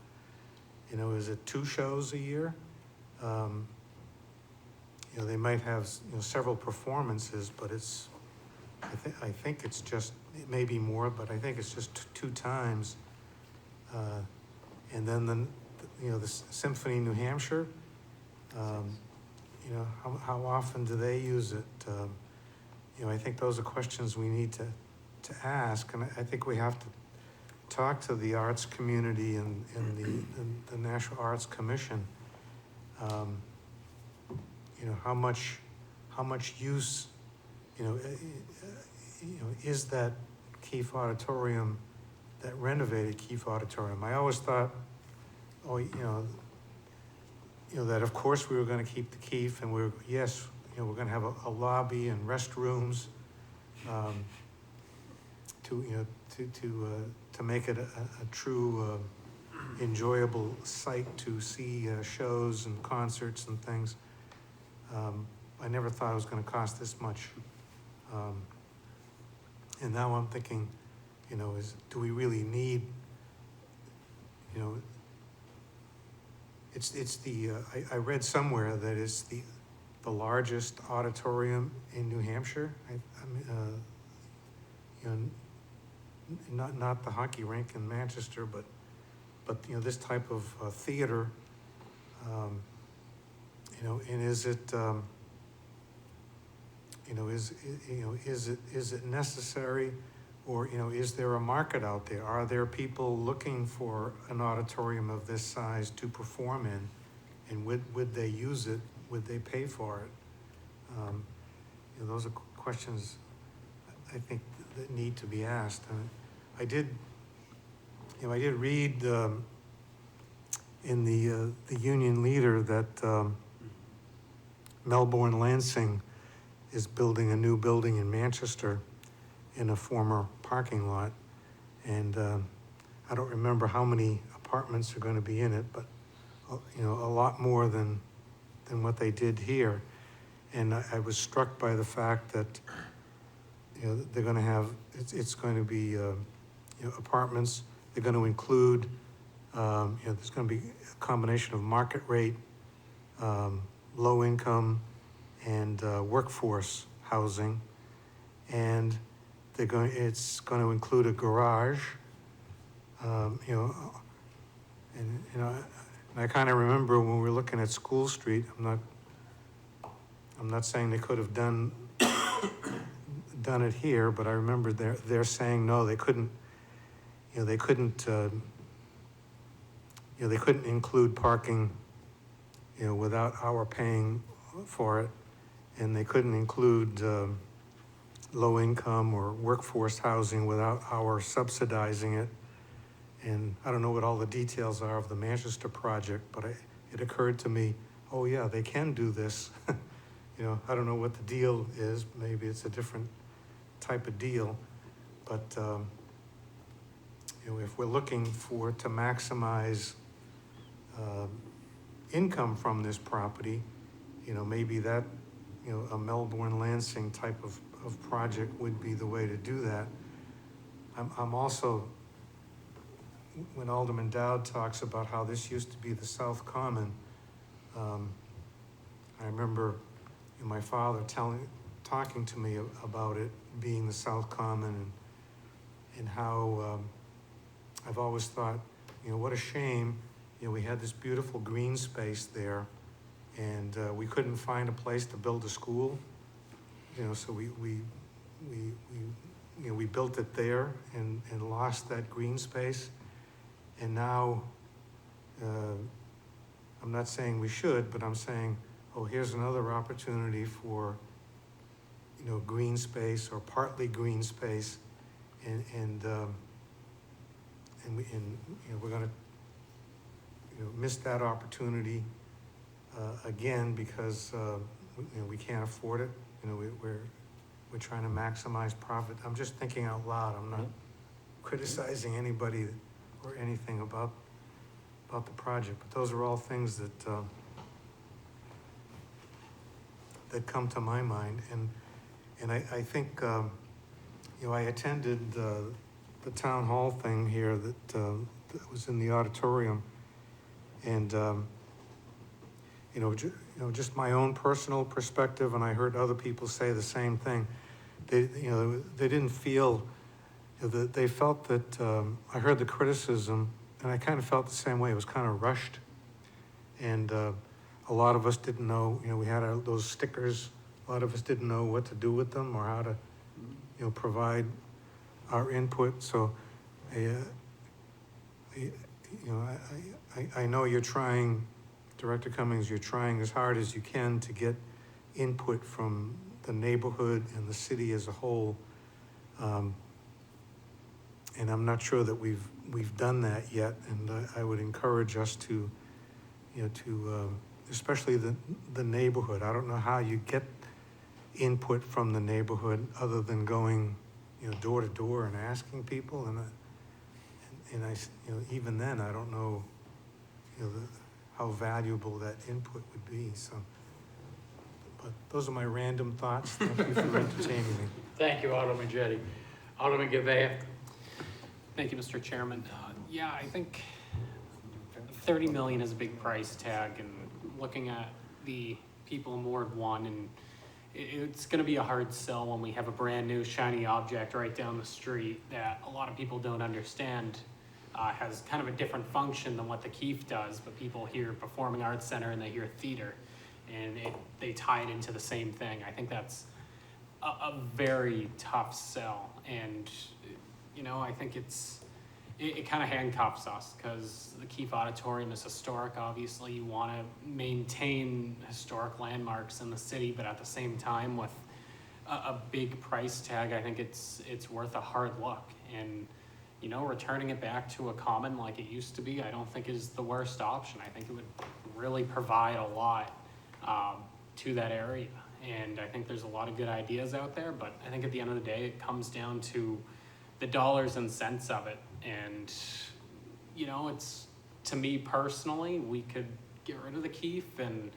is it 2 shows a year? They might have, several performances, but I think it's just, it may be more, but I think it's just 2 times. And then the Symphony New Hampshire, how often do they use it? I think those are questions we need to ask, and I think we have to talk to the arts community and the National Arts Commission. How much use, is that Keefe Auditorium, that renovated Keefe Auditorium? I always thought, that of course we were gonna keep the Keefe, and we're gonna have a lobby and restrooms, to make it a true, enjoyable site to see shows and concerts and things. I never thought it was gonna cost this much. And now I'm thinking, do we really need, it's the, I read somewhere that it's the largest auditorium in New Hampshire. Not the hockey rink in Manchester, but this type of theater, and is it, is it necessary, or is there a market out there? Are there people looking for an auditorium of this size to perform in, and would they use it? Would they pay for it? Those are questions I think that need to be asked. I did read in the Union Leader that Melbourne Lansing is building a new building in Manchester in a former parking lot, and I don't remember how many apartments are going to be in it, but a lot more than what they did here. And I was struck by the fact that they're going to have, it's going to be apartments. They're going to include, there's going to be a combination of market rate, low income, and workforce housing, and it's going to include a garage, and I kind of remember when we were looking at School Street. I'm not saying they could have done it here, but I remember they're saying no, they couldn't. They couldn't include parking, without our paying for it, and they couldn't include low income or workforce housing without our subsidizing it. And I don't know what all the details are of the Manchester project, but it occurred to me, oh yeah, they can do this. I don't know what the deal is. Maybe it's a different type of deal, but if we're looking to maximize income from this property, maybe that, a Melbourne Lansing type of project would be the way to do that. I'm also, when Alderman Dowd talks about how this used to be the South Common, I remember my father talking to me about it being the South Common, and how I've always thought, what a shame, we had this beautiful green space there, and we couldn't find a place to build a school, so we built it there and lost that green space. And now, I'm not saying we should, but I'm saying, oh, here's another opportunity for, green space or partly green space, and we're gonna, miss that opportunity, again, because, we can't afford it. We're trying to maximize profit. I'm just thinking out loud. I'm not criticizing anybody or anything about the project, but those are all things that, that come to my mind. And I think, I attended, the town hall thing here that was in the auditorium. And, just my own personal perspective, and I heard other people say the same thing. They didn't feel, that they felt that, I heard the criticism, and I kind of felt the same way. It was kind of rushed. And a lot of us didn't know, we had those stickers. A lot of us didn't know what to do with them or how to, provide our input. So, I know you're trying, Director Cummings, you're trying as hard as you can to get input from the neighborhood and the city as a whole. And I'm not sure that we've done that yet. And I would encourage us to, especially the neighborhood. I don't know how you get input from the neighborhood other than going, door to door and asking people. And I, even then, I don't know, how valuable that input would be. So, but those are my random thoughts. Thank you for entertaining me. Thank you, Alderman Jettie. Alderman Gavea. Thank you, Mr. Chairman. Yeah, I think 30 million is a big price tag, and looking at the people in Ward 1, and it's gonna be a hard sell when we have a brand new shiny object right down the street that a lot of people don't understand has kind of a different function than what the Keefe does, but people hear Performing Arts Center and they hear theater, and they tie it into the same thing. I think that's a very tough sell, and I think it kind of handcuffs us, because the Keefe Auditorium is historic. Obviously, you want to maintain historic landmarks in the city, but at the same time, with a big price tag, I think it's worth a hard look. And returning it back to a common like it used to be, I don't think is the worst option. I think it would really provide a lot to that area. And I think there's a lot of good ideas out there, but I think at the end of the day, it comes down to the dollars and cents of it. And, it's, to me personally, we could get rid of the Keefe and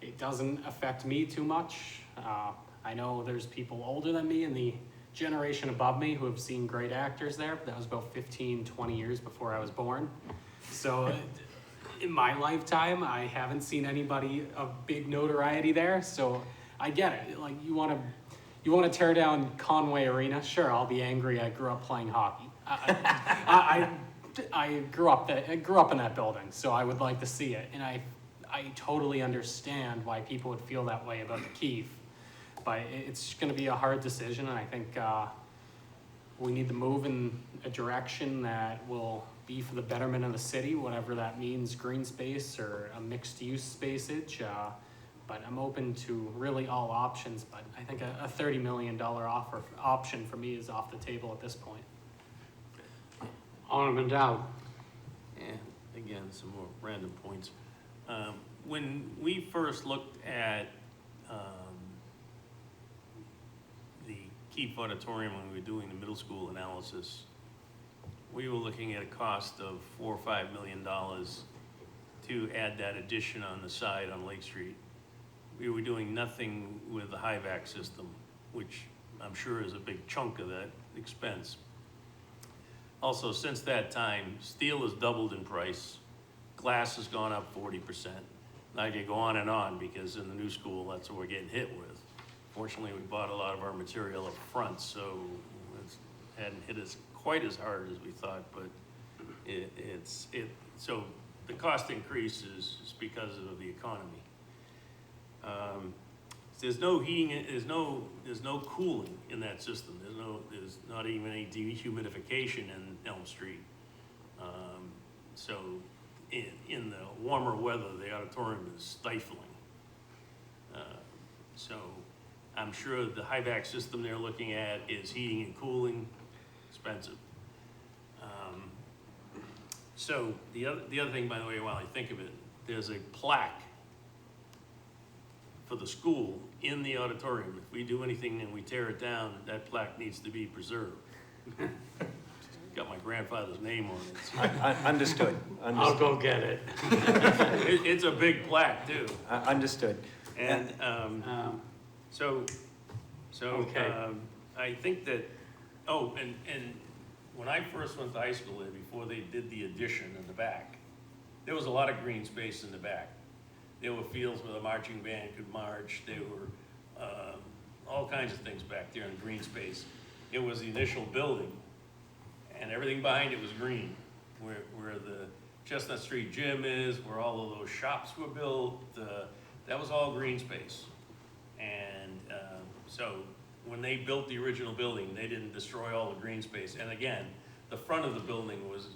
it doesn't affect me too much. I know there's people older than me in the generation above me who have seen great actors there, but that was about 15, 20 years before I was born. So in my lifetime, I haven't seen anybody of big notoriety there. So I get it. Like, you want to tear down Conway Arena? Sure, I'll be angry. I grew up playing hockey. I grew up in that building, so I would like to see it. And I totally understand why people would feel that way about the Keefe. But it's going to be a hard decision, and I think we need to move in a direction that will be for the betterment of the city, whatever that means, green space or a mixed-use spacage. But I'm open to really all options, but I think a $30 million option for me is off the table at this point. Alderman Dow. And again, some more random points. When we first looked at the Keefe Auditorium, when we were doing the middle school analysis, we were looking at a cost of $4 or $5 million to add that addition on the side on Lake Street. We were doing nothing with the high-vac system, which I'm sure is a big chunk of that expense. Also, since that time, steel has doubled in price, glass has gone up 40%. I could go on, because in the new school, that's what we're getting hit with. Fortunately, we bought a lot of our material up front, so it hadn't hit us quite as hard as we thought, but so the cost increase is because of the economy. There's no heating, there's no cooling in that system. There's not even any dehumidification in Elm Street. So in the warmer weather, the auditorium is stifling. So I'm sure the high-vac system they're looking at is heating and cooling, expensive. So the other thing, by the way, while I think of it, there's a plaque for the school in the auditorium. If we do anything and we tear it down, that plaque needs to be preserved. Got my grandfather's name on it. Understood, I'll go get it. It's a big plaque too. Understood. And, so, Okay. I think that, oh, and when I first went to high school there, before they did the addition in the back, there was a lot of green space in the back. There were fields where the marching band could march, there were, all kinds of things back there in green space. It was the initial building, and everything behind it was green, where the Chestnut Street Gym is, where all of those shops were built, that was all green space. And, so, when they built the original building, they didn't destroy all the green space. And again, the front of the building was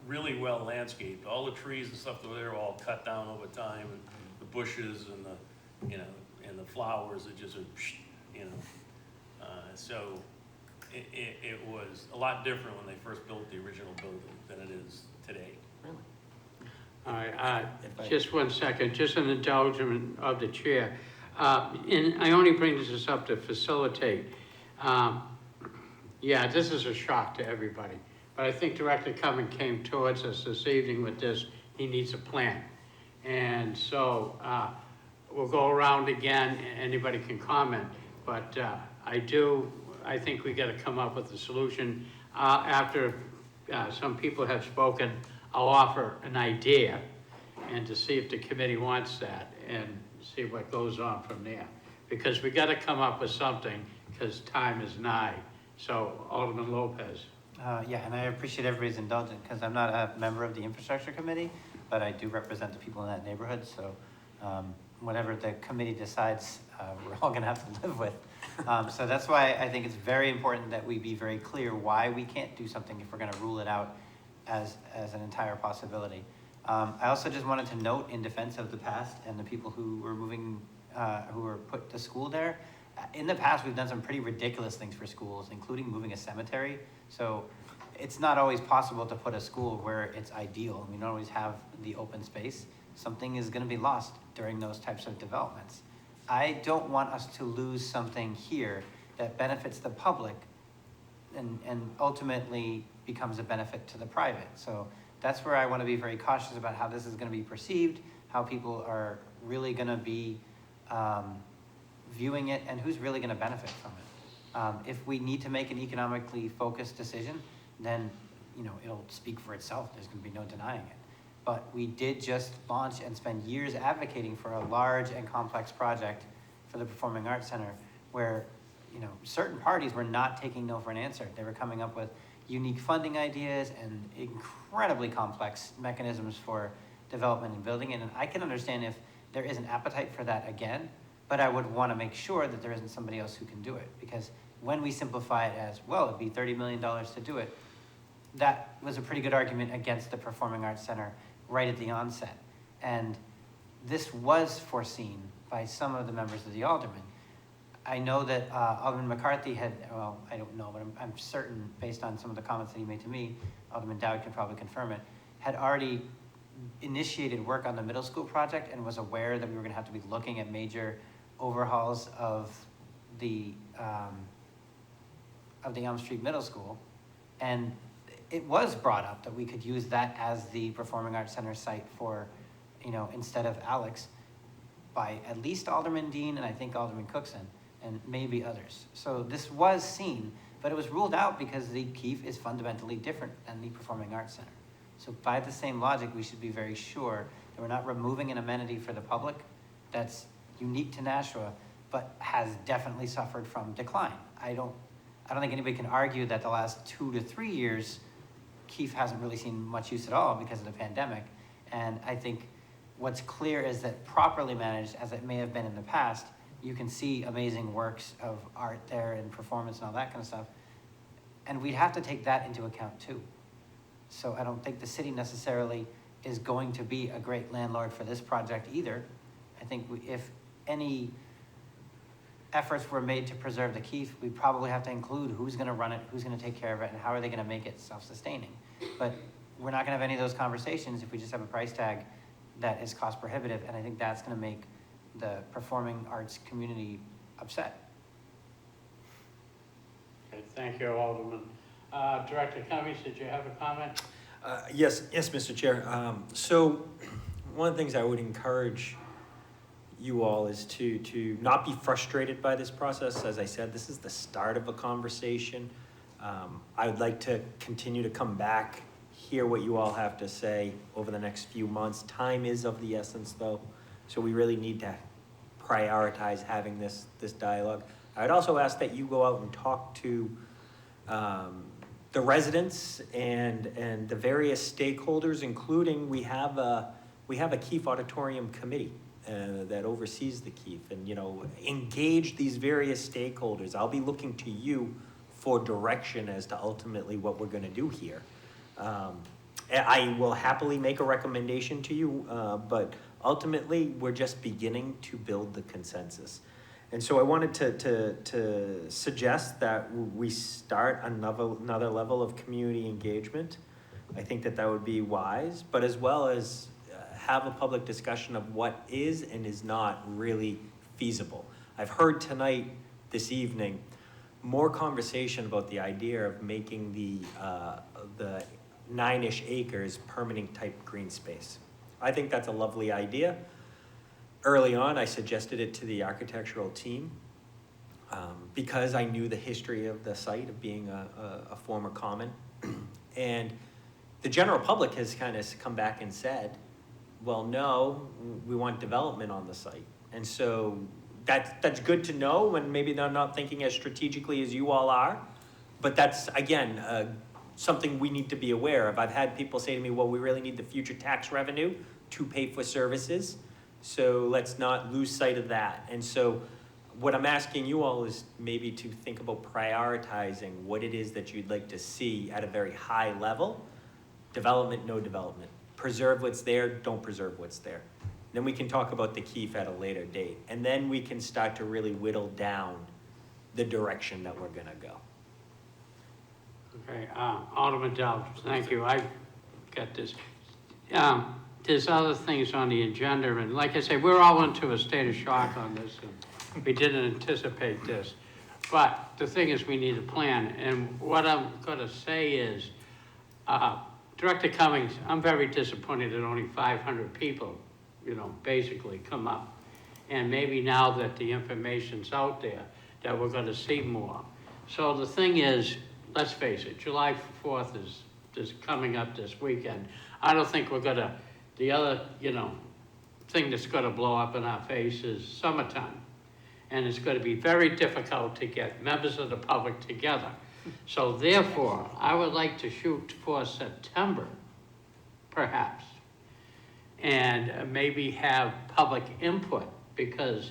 really well landscaped. All the trees and stuff that were there were all cut down over time, and the bushes and the, you know, and the flowers that just, you know. So it was a lot different when they first built the original building than it is today. All right, just 1 second, just an indulgence of the chair. And I only bring this up to facilitate. Yeah, this is a shock to everybody, but I think Director Cumming came towards us this evening with this, he needs a plan. And so we'll go around again, anybody can comment, but I think we gotta come up with a solution. After some people have spoken, I'll offer an idea and to see if the committee wants that and see what goes on from there. Because we gotta come up with something, because time is nigh. So Alderman Lopez. Yeah, and I appreciate everybody's indulgence, because I'm not a member of the infrastructure committee, but I do represent the people in that neighborhood, so whatever the committee decides, we're all gonna have to live with. So that's why I think it's very important that we be very clear why we can't do something if we're gonna rule it out as an entire possibility. I also just wanted to note, in defense of the past and the people who were who were put to school there, in the past, we've done some pretty ridiculous things for schools, including moving a cemetery. So it's not always possible to put a school where it's ideal. We don't always have the open space. Something is gonna be lost during those types of developments. I don't want us to lose something here that benefits the public and ultimately becomes a benefit to the private. So that's where I want to be very cautious about how this is going to be perceived, how people are really going to be viewing it, and who's really going to benefit from it. If we need to make an economically focused decision, then it'll speak for itself. There's going to be no denying it. But we did just launch and spend years advocating for a large and complex project for the Performing Arts Center, where certain parties were not taking no for an answer. They were coming up with unique funding ideas and incredibly complex mechanisms for development and building. And I can understand if there is an appetite for that again, but I would want to make sure that there isn't somebody else who can do it. Because when we simplify it as, well, it'd be $30 million to do it, that was a pretty good argument against the Performing Arts Center right at the onset. And this was foreseen by some of the members of the Aldermen. I know that Alderman McCarthy had, well, I don't know, but I'm certain, based on some of the comments that he made to me, Alderman Dowd can probably confirm it, had already initiated work on the middle school project and was aware that we were gonna have to be looking at major overhauls of the Elm Street Middle School. And it was brought up that we could use that as the Performing Arts Center site for, instead of Alex, by at least Alderman Dean and I think Alderman Cookson, and maybe others. So this was seen, but it was ruled out because the Keefe is fundamentally different than the Performing Arts Center. So by the same logic, we should be very sure that we're not removing an amenity for the public that's unique to Nashua, but has definitely suffered from decline. I don't think anybody can argue that the last 2 to 3 years, Keefe hasn't really seen much use at all because of the pandemic. And I think what's clear is that properly managed, as it may have been in the past, you can see amazing works of art there and performance and all that kind of stuff. And we'd have to take that into account too. So I don't think the city necessarily is going to be a great landlord for this project either. I think if any efforts were made to preserve the Keefe, we probably have to include who's gonna run it, who's gonna take care of it, and how are they gonna make it self-sustaining. But we're not gonna have any of those conversations if we just have a price tag that is cost prohibitive, and I think that's gonna make the performing arts community upset. Okay, thank you, Alderman. Director Cummings, did you have a comment? Yes, Mr. Chair. So one of the things I would encourage you all is to not be frustrated by this process. As I said, this is the start of a conversation. I would like to continue to come back, hear what you all have to say over the next few months. Time is of the essence, though, so we really need to prioritize having this dialogue. I would also ask that you go out and talk to the residents and the various stakeholders, including we have a Keefe Auditorium Committee that oversees the Keefe, and engage these various stakeholders. I'll be looking to you for direction as to ultimately what we're going to do here. I will happily make a recommendation to you, but ultimately we're just beginning to build the consensus. And so I wanted to suggest that we start another level of community engagement. I think that would be wise, but as well as have a public discussion of what is and is not really feasible. I've heard tonight, this evening, more conversation about the idea of making the 9-ish acres permanent type green space. I think that's a lovely idea. Early on, I suggested it to the architectural team because I knew the history of the site of being a former common. And the general public has kind of come back and said, well, no, we want development on the site. And so that's good to know, and maybe they're not thinking as strategically as you all are, but that's, again, something we need to be aware of. I've had people say to me, well, we really need the future tax revenue to pay for services, so let's not lose sight of that. And so what I'm asking you all is maybe to think about prioritizing what it is that you'd like to see at a very high level. Development, no development. Preserve what's there, don't preserve what's there. Then we can talk about the Keefe at a later date. And then we can start to really whittle down the direction that we're gonna go. Okay, Alderman Dell, thank you. I've got this. There's other things on the agenda, and like I say, we're all into a state of shock on this, and we didn't anticipate this. But the thing is, we need a plan, and what I'm gonna say is, Director Cummings, I'm very disappointed that only 500 people, basically come up. And maybe now that the information's out there, that we're gonna see more. So the thing is, let's face it, July 4th is coming up this weekend. I don't think we're gonna, the other, thing that's gonna blow up in our face is summertime. And it's gonna be very difficult to get members of the public together. So therefore, I would like to shoot for September, perhaps, and maybe have public input, because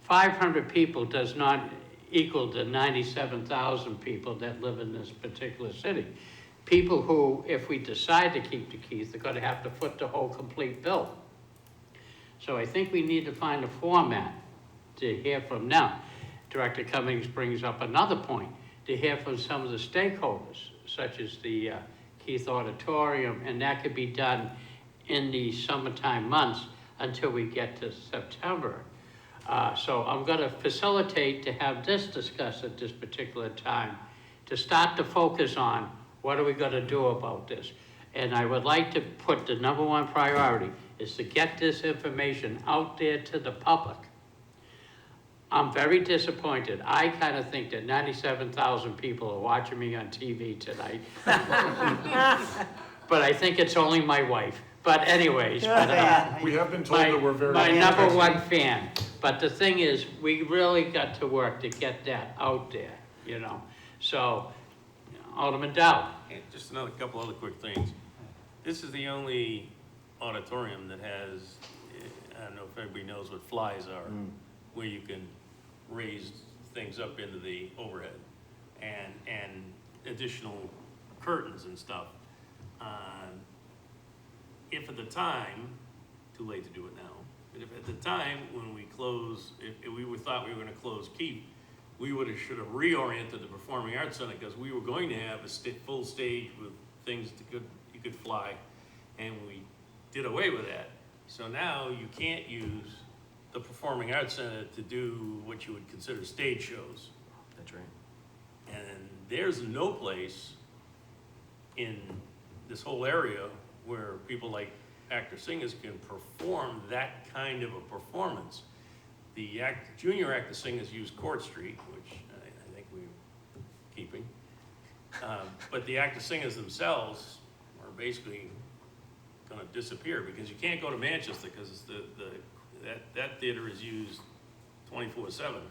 500 people does not equal the 97,000 people that live in this particular city. People who, if we decide to keep the Keith, are gonna have to foot the whole complete bill. So I think we need to find a format to hear from them. Director Cummings brings up another point, to hear from some of the stakeholders, such as the Keith Auditorium, and that could be done in the summertime months until we get to September. So I'm gonna facilitate to have this discussed at this particular time, to start to focus on what are we gonna do about this. And I would like to put the number one priority is to get this information out there to the public. I'm very disappointed. I kind of think that 97,000 people are watching me on TV tonight. But I think it's only my wife. But anyways, We have been told that we're very. my number one fan. But the thing is, we really got to work to get that out there, So, Alderman Dow. And just another couple other quick things. This is the only auditorium that has, I don't know if everybody knows what flies are, where you can raise things up into the overhead and additional curtains and stuff. If at the time, too late to do it now, but if at the time when we close, if we thought we were gonna close Keefe, we should have reoriented the Performing Arts Center, because we were going to have a full stage with things that you could could fly, and we did away with that. So now you can't use the Performing Arts Center to do what you would consider stage shows. That's right. And there's no place in this whole area where people like actor-singers can perform that kind of a performance. The junior actor-singers use Court Street, which I think we're keeping. But the actor-singers themselves are basically gonna disappear, because you can't go to Manchester, because that theater is used 24/7.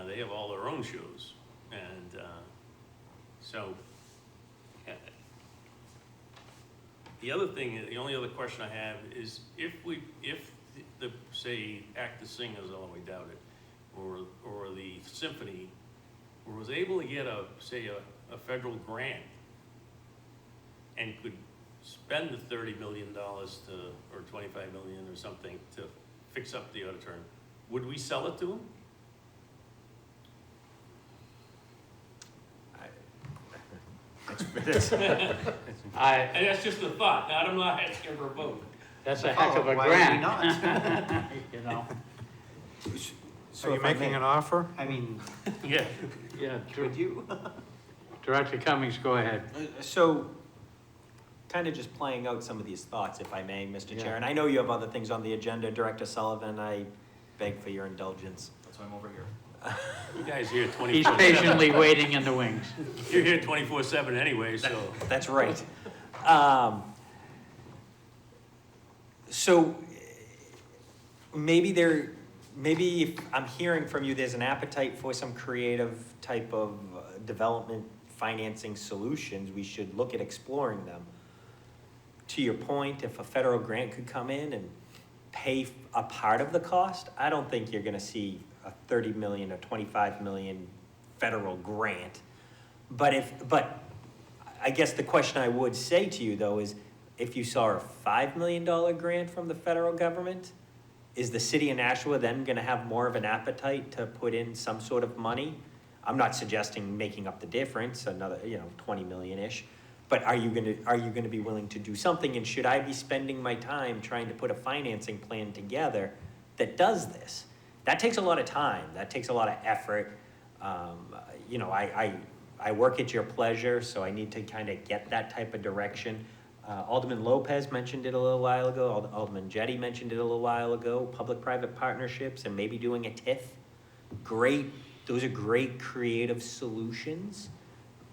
They have all their own shows, and so the other thing, the only other question I have is if the say actor-singers, although I doubt it, or the symphony was able to get a federal grant and could spend the $30 million or $25 million or something to fix up the auditorium, would we sell it to them? And that's just a thought. Now, I'm not asking for a vote. That's a heck of a Why would we grant. not? You know, So Are you if I making may- an offer? I mean, Yeah. yeah, could you? Director Cummings, go ahead. So, kind of just playing out some of these thoughts, if I may, Mr. Yeah. Chair, and I know you have other things on the agenda, Director Sullivan, I beg for your indulgence. That's why I'm over here. You guys here He's 24/7. patiently waiting in the wings. You're here 24/7 anyway, so. That's right. So maybe if I'm hearing from you, there's an appetite for some creative type of development financing solutions, we should look at exploring them. To your point, if a federal grant could come in and pay a part of the cost, I don't think you're gonna see a 30 million or 25 million federal grant. But I guess the question I would say to you though is, if you saw a $5 million grant from the federal government, is the city of Nashua then gonna have more of an appetite to put in some sort of money? I'm not suggesting making up the difference, another, 20 million-ish, but are you gonna be willing to do something? And should I be spending my time trying to put a financing plan together that does this? That takes a lot of time, that takes a lot of effort. I work at your pleasure, so I need to kind of get that type of direction. Alderman Lopez mentioned it a little while ago, Alderman Jettie mentioned it a little while ago, public-private partnerships and maybe doing a TIF. Great, those are great creative solutions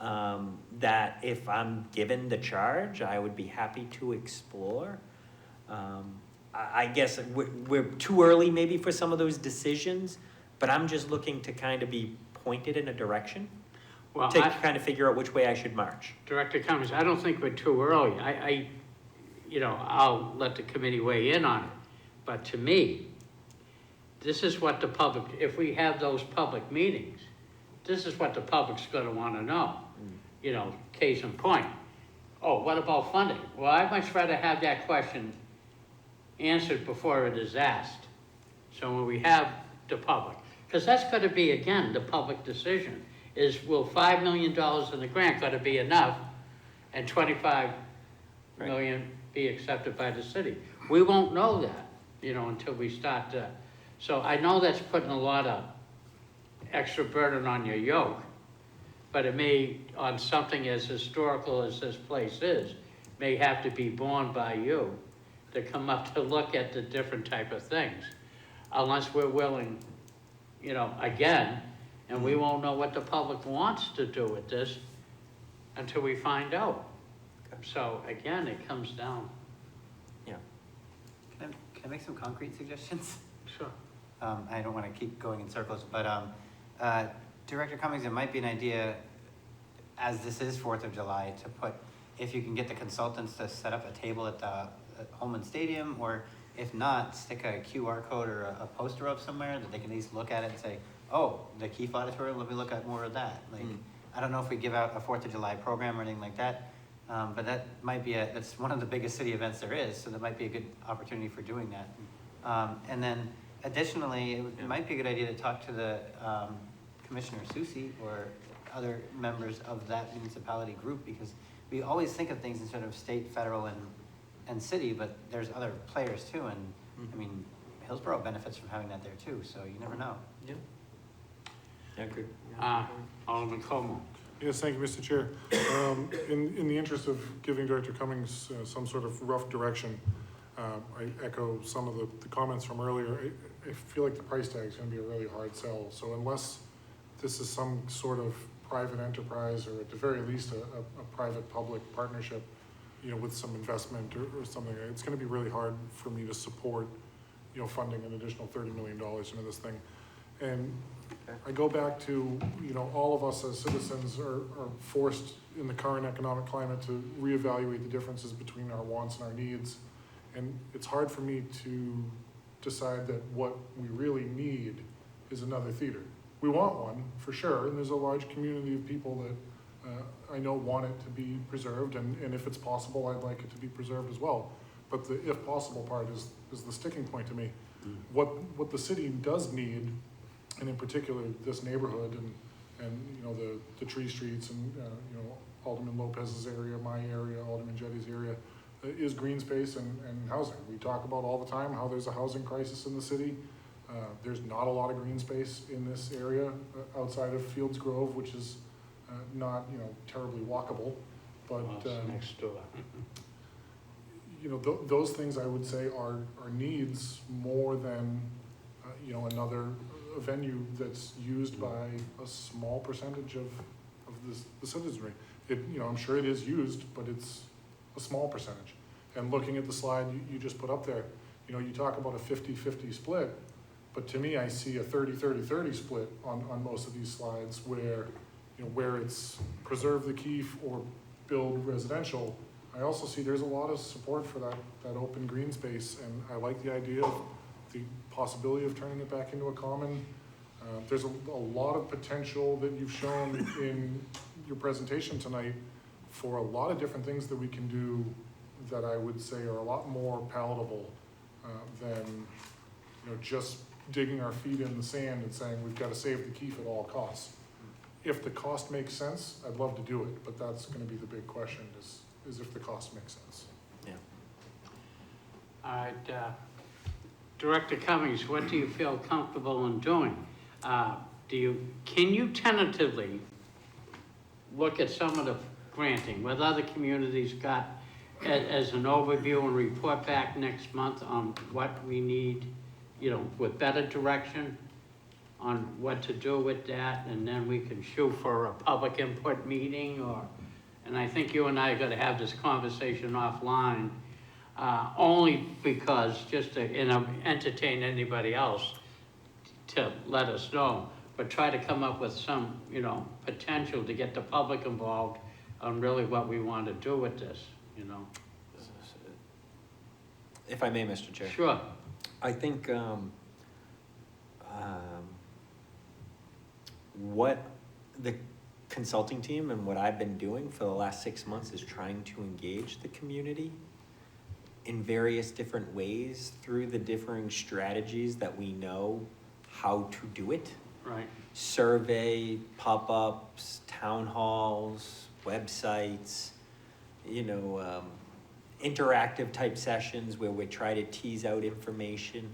that if I'm given the charge, I would be happy to explore. I guess we're too early maybe for some of those decisions, but I'm just looking to kind of be pointed in a direction Well, to kind of figure out which way I should march. Director Cummings, I don't think we're too early. I'll let the committee weigh in on it. But to me, this is what the public, if we have those public meetings, this is what the public's gonna wanna know. Case in point. Oh, what about funding? Well, I'd much rather have that question answered before it is asked. So when we have the public, because that's gonna be, again, the public decision, is will $5 million in the grant gonna be enough and 25 million be accepted by the city? We won't know that, until we start to, so I know that's putting a lot of extra burden on your yoke, but it may, on something as historical as this place is, may have to be borne by you to come up to look at the different type of things, unless we're willing, again, and we won't know what the public wants to do with this until we find out. So again, it comes down. Yeah. Can I make some concrete suggestions? Sure. I don't want to keep going in circles, but Director Cummings, it might be an idea, as this is 4th of July, to put, if you can get the consultants to set up a table at the Holman Stadium, or if not, stick a QR code or a poster up somewhere that they can at least look at it and say, oh, the Keefe Auditorium, let me look at more of that. I don't know if we give out a 4th of July program or anything like that, but that might be that's one of the biggest city events there is, so that might be a good opportunity for doing that. And then additionally, it might be a good idea to talk to the Commissioner Susi or other members of that municipality group, because we always think of things in sort of state, federal, and city, but there's other players too, and, I mean, Hillsborough benefits from having that there too, so you never know. Yeah. Yeah, good. Alderman Como. Yes, thank you, Mr. Chair. In the interest of giving Director Cummings some sort of rough direction, I echo some of the comments from earlier. I feel like the price tag is gonna be a really hard sell, so unless this is some sort of private enterprise, or at the very least, a private-public partnership, you know, with some investment or something, it's gonna be really hard for me to support, you know, funding an additional $30 million into this thing. And I go back to, you know, all of us as citizens are forced in the current economic climate to reevaluate the differences between our wants and our needs. And it's hard for me to decide that what we really need is another theater. We want one, for sure, and there's a large community of people that I know want it to be preserved, and if it's possible, I'd like it to be preserved as well. But the if possible part is the sticking point to me. What the city does need, and in particular this neighborhood and you know the tree streets and you know Alderman Lopez's area, my area, Alderman Jetty's area, is green space and housing. We talk about all the time how there's a housing crisis in the city. There's not a lot of green space in this area outside of Fields Grove, which is not, you know, terribly walkable, but Next door. you know, those things I would say are needs more than you know, another venue that's used by a small percentage of the citizenry. You know, I'm sure it is used, but it's a small percentage. And looking at the slide you just put up there, you know, you talk about a 50-50 split, but to me, I see a 30-30-30 split on most of these slides where, you know, where it's preserve the keef or build residential. I also see there's a lot of support for that open green space, and I like the idea of the possibility of turning it back into a common. There's a lot of potential that you've shown in your presentation tonight for a lot of different things that we can do that I would say are a lot more palatable than, you know, just digging our feet in the sand and saying we've got to save the keef at all costs. If the cost makes sense, I'd love to do it, but that's going to be the big question: is if the cost makes sense. Yeah. All right, Director Cummings, what do you feel comfortable in doing? Can you tentatively look at some of the granting, what other communities got as an overview, and report back next month on what we need, you know, with better direction on what to do with that, and then we can shoot for a public input meeting, and I think you and I are gonna have this conversation offline, only because, just to, you know, entertain anybody else to let us know, but try to come up with some, you know, potential to get the public involved on really what we want to do with this, you know. If I may, Mr. Chair. Sure. I think what the consulting team and what I've been doing for the last 6 months is trying to engage the community in various different ways through the differing strategies that we know how to do it. Right. Survey, pop-ups, town halls, websites, you know, interactive type sessions where we try to tease out information.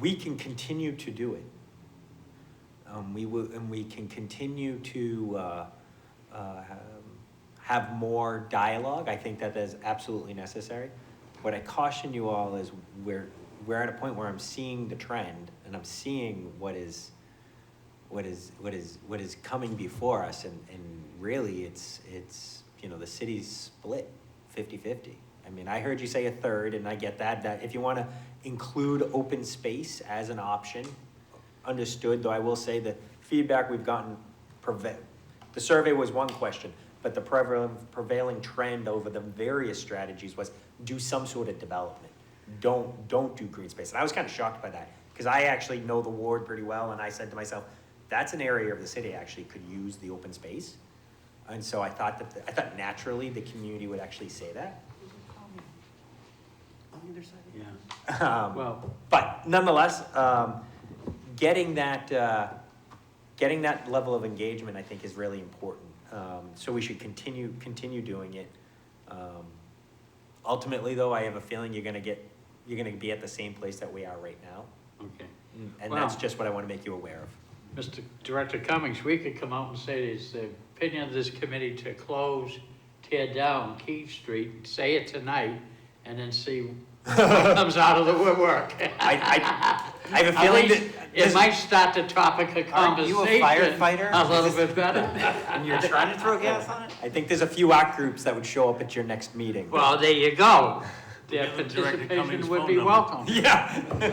We can continue to do it. We can continue to have more dialogue. I think that is absolutely necessary. What I caution you all is we're at a point where I'm seeing the trend, and I'm seeing what is coming before us, and really it's you know, the city's split 50-50. I mean, I heard you say a third, and I get that if you want to include open space as an option, understood, though I will say the feedback we've gotten, the survey was one question, but the prevailing trend over the various strategies was do some sort of development. Don't do green space. And I was kind of shocked by that, because I actually know the ward pretty well, and I said to myself, that's an area of the city actually could use the open space. And so I thought naturally the community would actually say that. On the other side. Yeah. Well, But nonetheless, getting that level of engagement, I think, is really important. So we should continue doing it. Ultimately, though, I have a feeling you're gonna be at the same place that we are right now. Okay. And that's Wow. just what I wanna make you aware of. Mr. Director Cummings, we could come out and say it's the opinion of this committee to close, tear down Keith Street, say it tonight, and then see what comes out of the woodwork. I have a At feeling least that. it might start the topic of Aren't you a conversation firefighter? a little bit better. And you're trying to throw gas on it? I think there's a few art groups that would show up at your next meeting. Well, there you go. Their Give them Director Cummings' participation would phone be number. welcome. Yeah.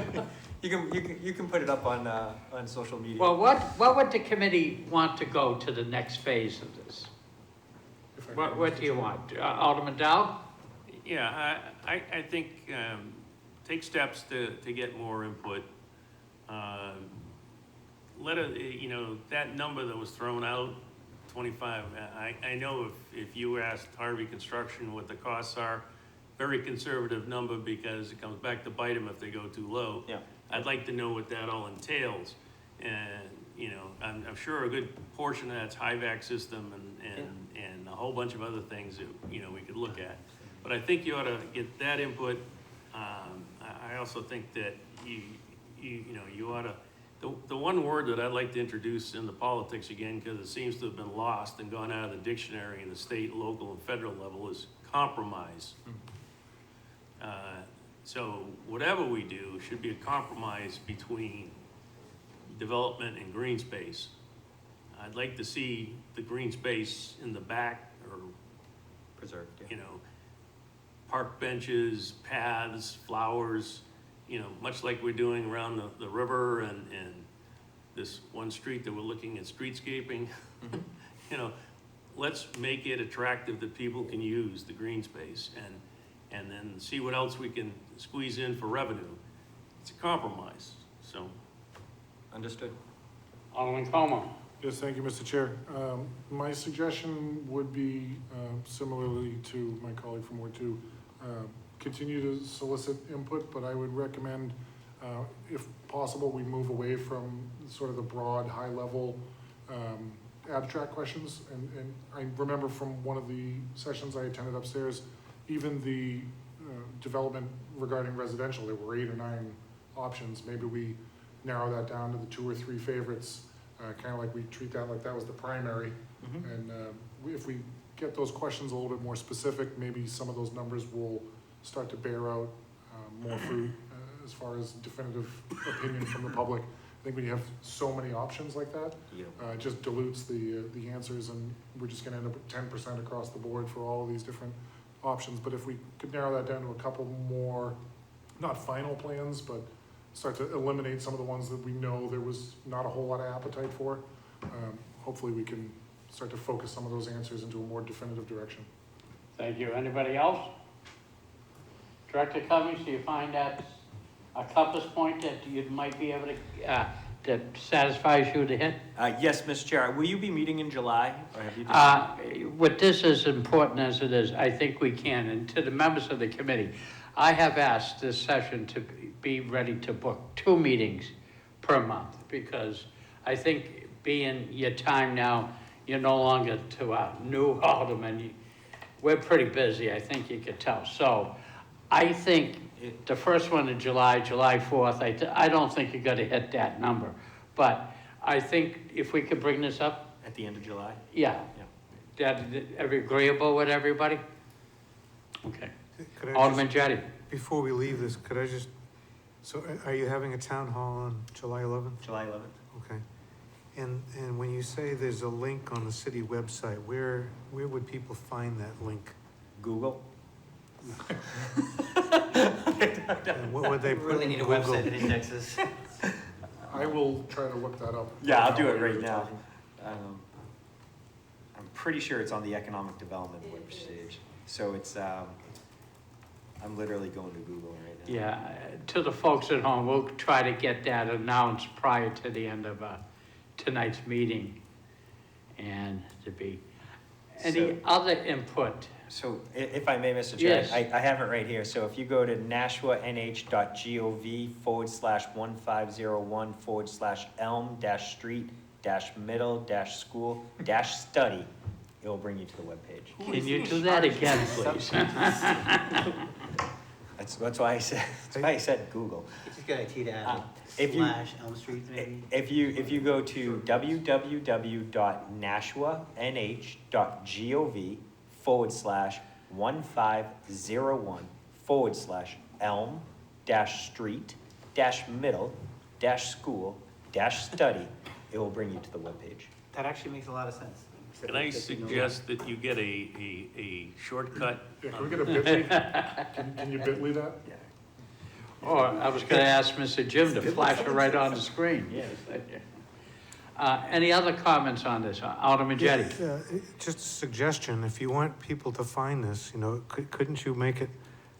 You can put it up on social media. Well, what would the committee want to go to the next phase of this? If I What could, do you Mr. Chair. want? Alderman Dow? Yeah, I think, take steps to get more input. Let it, that number that was thrown out, 25, I know if you asked Harvey Construction what the costs are, very conservative number because it comes back to bite them if they go too low. Yeah. I'd like to know what that all entails. And, I'm sure a good portion of that's high-vac system and a whole bunch of other things that, we could look at. But I think you ought to get that input. I also think that you ought to, the one word that I'd like to introduce in the politics again, because it seems to have been lost and gone out of the dictionary in the state, local, and federal level, is compromise. So whatever we do should be a compromise between development and green space. I'd like to see the green space in the back or, Preserved, yeah. park benches, paths, flowers, much like we're doing around the river and this one street that we're looking at streetscaping. Let's make it attractive that people can use the green space and then see what else we can squeeze in for revenue. It's a compromise, so. Understood. Alderman Como? Yes, thank you, Mr. Chair. My suggestion would be, similarly to my colleague from Ward 2, continue to solicit input, but I would recommend, if possible, we move away from sort of the broad, high-level abstract questions. And I remember from one of the sessions I attended upstairs, even the development regarding residential, there were 8 or 9 options. Maybe we narrow that down to the 2 or 3 favorites, kind of like we treat that like that was the primary. And if we get those questions a little bit more specific, maybe some of those numbers will start to bear out more fruit as far as definitive opinion from the public. I think when you have so many options like that, it just dilutes the answers, and we're just gonna end up with 10% across the board for all of these different options. But if we could narrow that down to a couple more, not final plans, but start to eliminate some of the ones that we know there was not a whole lot of appetite for, hopefully we can start to focus some of those answers into a more definitive direction. Thank you. Anybody else? Director Cummings, do you find that a compass point that you might be able to, that satisfies you to hit? Yes, Mr. Chair, will you be meeting in July, or have you just? With this as important as it is, I think we can. And to the members of the committee, I have asked this session to be ready to book 2 meetings per month, because I think being your time now, you're no longer to a new alderman. We're pretty busy, I think you could tell. So I think the first one in July, July 4th, I don't think you're gonna hit that number. But I think if we could bring this up, At the end of July? yeah. That, agreeable with everybody? Okay. Could I Alderman Jettie? before we leave this, could I just, so are you having a town hall on July 11th? July 11th. Okay. And when you say there's a link on the city website, where would people find that link? Google? And what would they We put really in need a Google? website that indexes. I will try to look that up. Yeah, I'll do it While right you're now. talking. I'm pretty sure it's on the economic development webpage. So it's, I'm literally going to Google right now. Yeah, to the folks at home, we'll try to get that announced prior to the end of tonight's meeting. And to be, any So- other input? So if I may, Mr. Chair, Yes. I have it right here. So if you go to nashua.nh.gov/1501/elm-street-middle-school-study it will bring you to the webpage. Can you do that again, please? That's why I said Google. It's just a good idea to add Uh, if you- Elm Street maybe. If you go to www.nashua.gov/1501/street-middle-school-study, it will bring you to the webpage. That actually makes a lot of sense. Can I suggest that you get a shortcut? Yeah, can we get a Bitly? Can you Bitly that? Or I was gonna ask Mr. Jim to flash it right on the screen, yes, thank you. Any other comments on this? Alderman Jettie? Yeah, just a suggestion, if you want people to find this, couldn't you make it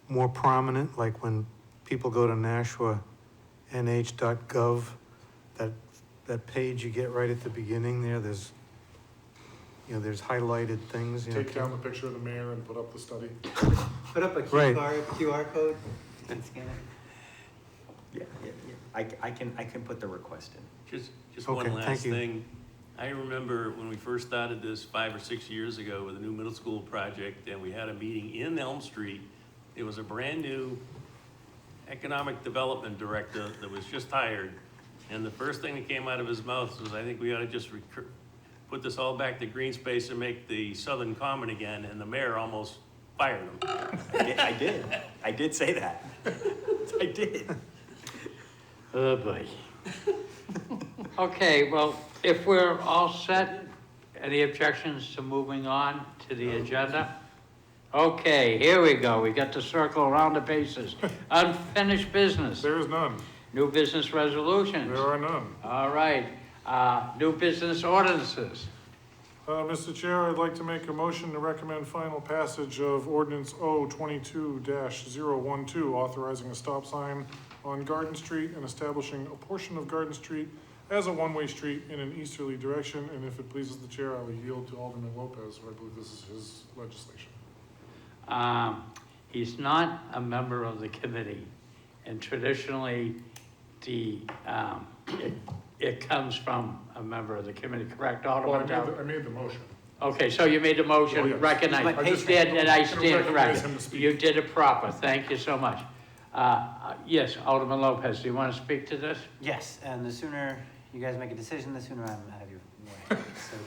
more prominent, like when people go to NashuaNH.gov, that page you get right at the beginning there, there's highlighted things. Take down the picture of the mayor and put up the study. Put up a Right. QR code and scan it. Yeah. I can put the request in. Just Okay, one thank last you. thing. I remember when we first started this 5 or 6 years ago with a new middle school project, and we had a meeting in Elm Street. It was a brand-new economic development director that was just hired, and the first thing that came out of his mouth was, I think we ought to just put this all back to green space and make the Southern Common again, and the mayor almost fired him. I did say that. I did. Oh, boy. Okay, well, if we're all set, any objections to moving on to the agenda? Okay, here we go. We got to circle around the bases. Unfinished business, There is none. new business resolutions. There are none. All right, new business ordinances. Mr. Chair, I'd like to make a motion to recommend final passage of ordinance O22-012, authorizing a stop sign on Garden Street and establishing a portion of Garden Street as a one-way street in an easterly direction. And if it pleases the chair, I will yield to Alderman Lopez, who I believe this is his legislation. He's not a member of the committee, and traditionally, it comes from a member of the committee, correct, Well, Alderman? I made the motion. Okay, so you made the Oh, motion, yes. recognize, I you did, and I Can stand recognize corrected. him to speak. You did it proper, thank you so much. Yes, Alderman Lopez, do you want to speak to this? Yes, and the sooner you guys make a decision, the sooner I'm out of your way. So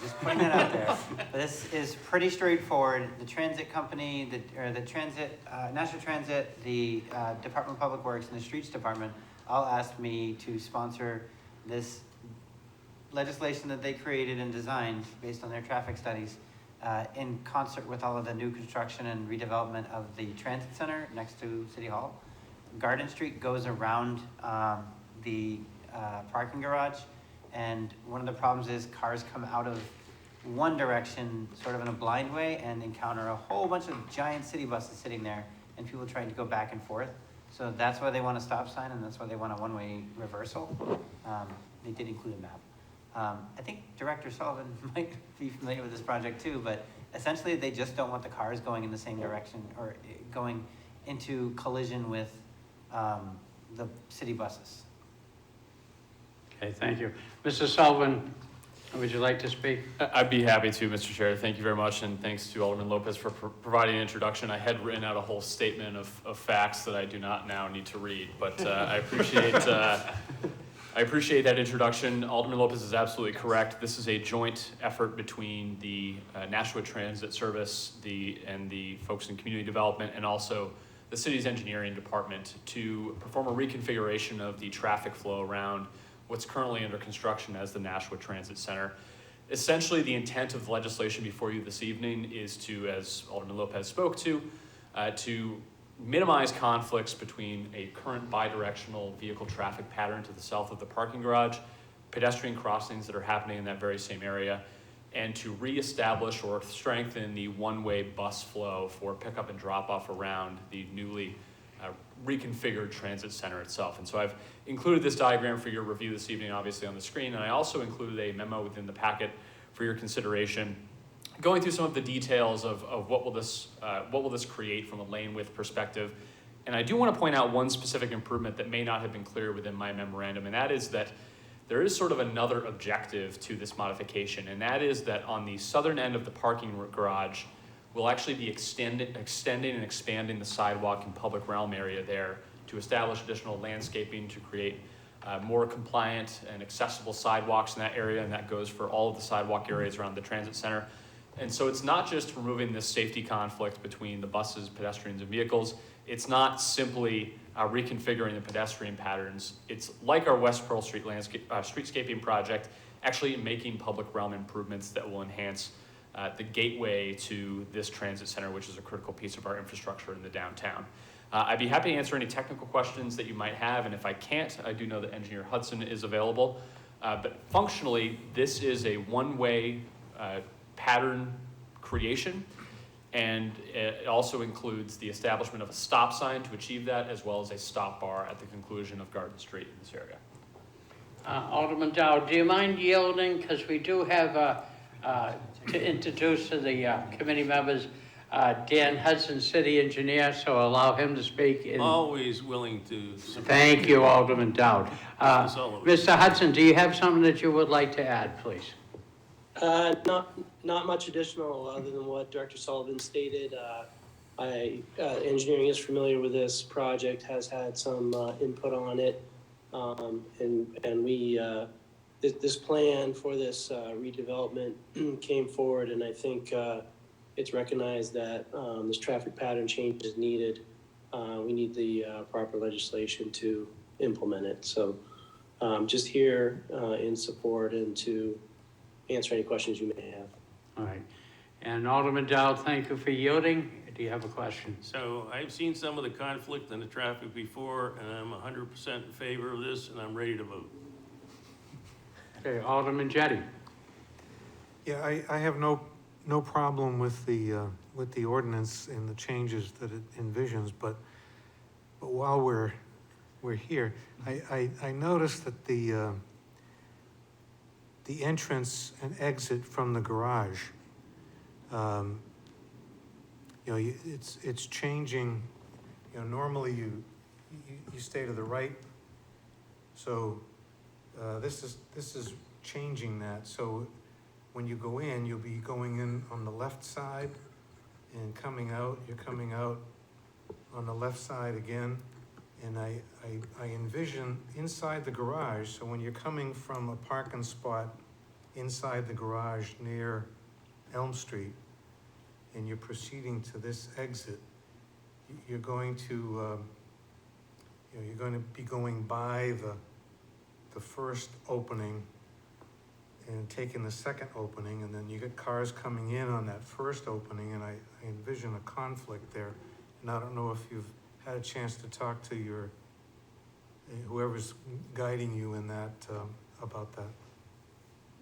just putting that out there. But this is pretty straightforward. The transit company, National Transit, the Department of Public Works, and the Streets Department all asked me to sponsor this legislation that they created and designed based on their traffic studies in concert with all of the new construction and redevelopment of the transit center next to City Hall. Garden Street goes around the parking garage, and one of the problems is cars come out of one direction sort of in a blind way and encounter a whole bunch of giant city buses sitting there and people trying to go back and forth. So that's why they want a stop sign, and that's why they want a one-way reversal. They did include a map. I think Director Sullivan might be familiar with this project too, but essentially they just don't want the cars going in the same direction or going into collision with the city buses. Okay, thank you. Mr. Sullivan, would you like to speak? I'd be happy to, Mr. Chair. Thank you very much, and thanks to Alderman Lopez for providing an introduction. I had written out a whole statement of facts that I do not now need to read, but I appreciate that introduction. Alderman Lopez is absolutely correct. This is a joint effort between the Nashua Transit Service and the folks in community development, and also the city's engineering department, to perform a reconfiguration of the traffic flow around what's currently under construction as the Nashua Transit Center. Essentially, the intent of the legislation before you this evening is to, as Alderman Lopez spoke to minimize conflicts between a current bidirectional vehicle traffic pattern to the south of the parking garage, pedestrian crossings that are happening in that very same area, and to reestablish or strengthen the one-way bus flow for pickup and drop-off around the newly reconfigured transit center itself. And so I've included this diagram for your review this evening, obviously on the screen, and I also included a memo within the packet for your consideration, going through some of the details of what will this create from a lane width perspective. And I do want to point out one specific improvement that may not have been clear within my memorandum, and that is that there is sort of another objective to this modification, and that is that on the southern end of the parking garage, we'll actually be extending and expanding the sidewalk and public realm area there to establish additional landscaping to create more compliant and accessible sidewalks in that area, and that goes for all of the sidewalk areas around the transit center. And so it's not just removing this safety conflict between the buses, pedestrians, and vehicles. It's not simply reconfiguring the pedestrian patterns. It's like our West Pearl Street streetscaping project, actually making public realm improvements that will enhance the gateway to this transit center, which is a critical piece of our infrastructure in the downtown. I'd be happy to answer any technical questions that you might have, and if I can't, I do know that Engineer Hudson is available. But functionally, this is a one-way pattern creation, and it also includes the establishment of a stop sign to achieve that, as well as a stop bar at the conclusion of Garden Street in this area. Alderman Dow, do you mind yielding? Because we do have to introduce to the committee members Dan Hudson, city engineer, so allow him to speak. Always willing to. Thank you, Alderman Dowd. Mr. Sullivan. Mr. Hudson, do you have something that you would like to add, please? Not much additional other than what Director Sullivan stated. Engineering is familiar with this project, has had some input on it, and we this plan for this redevelopment came forward, and I think it's recognized that this traffic pattern change is needed. We need the proper legislation to implement it. So just here in support and to answer any questions you may have. All right. And Alderman Dowd, thank you for yielding. Do you have a question? So I've seen some of the conflict in the traffic before, and I'm 100% in favor of this, and I'm ready to vote. Okay, Alderman Jettie. Yeah, I have no problem with the ordinance and the changes that it envisions, but while we're here, I noticed that the entrance and exit from the garage, it's changing. Normally you stay to the right, so this is changing that. So when you go in, you'll be going in on the left side, and coming out, you're coming out on the left side again. And I envision inside the garage, so when you're coming from a parking spot inside the garage near Elm Street, and you're proceeding to this exit, you're going to be going by the first opening and taking the second opening, and then you get cars coming in on that first opening, and I envision a conflict there. And I don't know if you've had a chance to talk to whoever's guiding you in that, about that.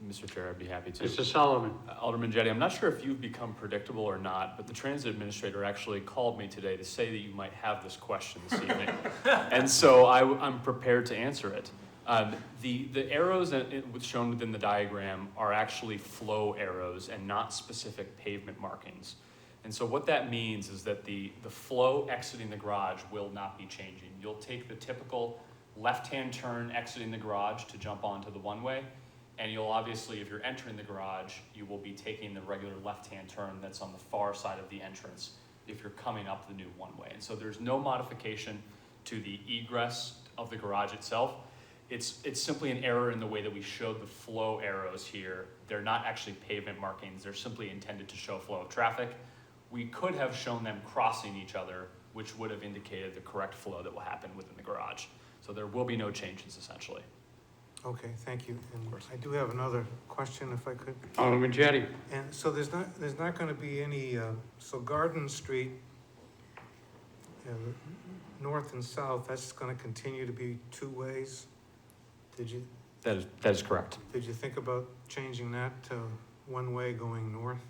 Mr. Chair, I'd be happy to. Mr. Sullivan. Alderman Jettie, I'm not sure if you've become predictable or not, but the transit administrator actually called me today to say that you might have this question this evening. And so I'm prepared to answer it. The arrows that shown within the diagram are actually flow arrows and not specific pavement markings. And so what that means is that the flow exiting the garage will not be changing. You'll take the typical left-hand turn exiting the garage to jump onto the one-way, and you'll obviously, if you're entering the garage, you will be taking the regular left-hand turn that's on the far side of the entrance if you're coming up the new one-way. And so there's no modification to the egress of the garage itself. It's simply an error in the way that we showed the flow arrows here. They're not actually pavement markings. They're simply intended to show flow of traffic. We could have shown them crossing each other, which would have indicated the correct flow that will happen within the garage. So there will be no changes, essentially. Okay, thank you. And I do have another question, if I could. Alderman Jettie. And so there's not going to be any. So Garden Street, north and south, that's going to continue to be two ways. That is correct. Did you think about changing that to one way going north?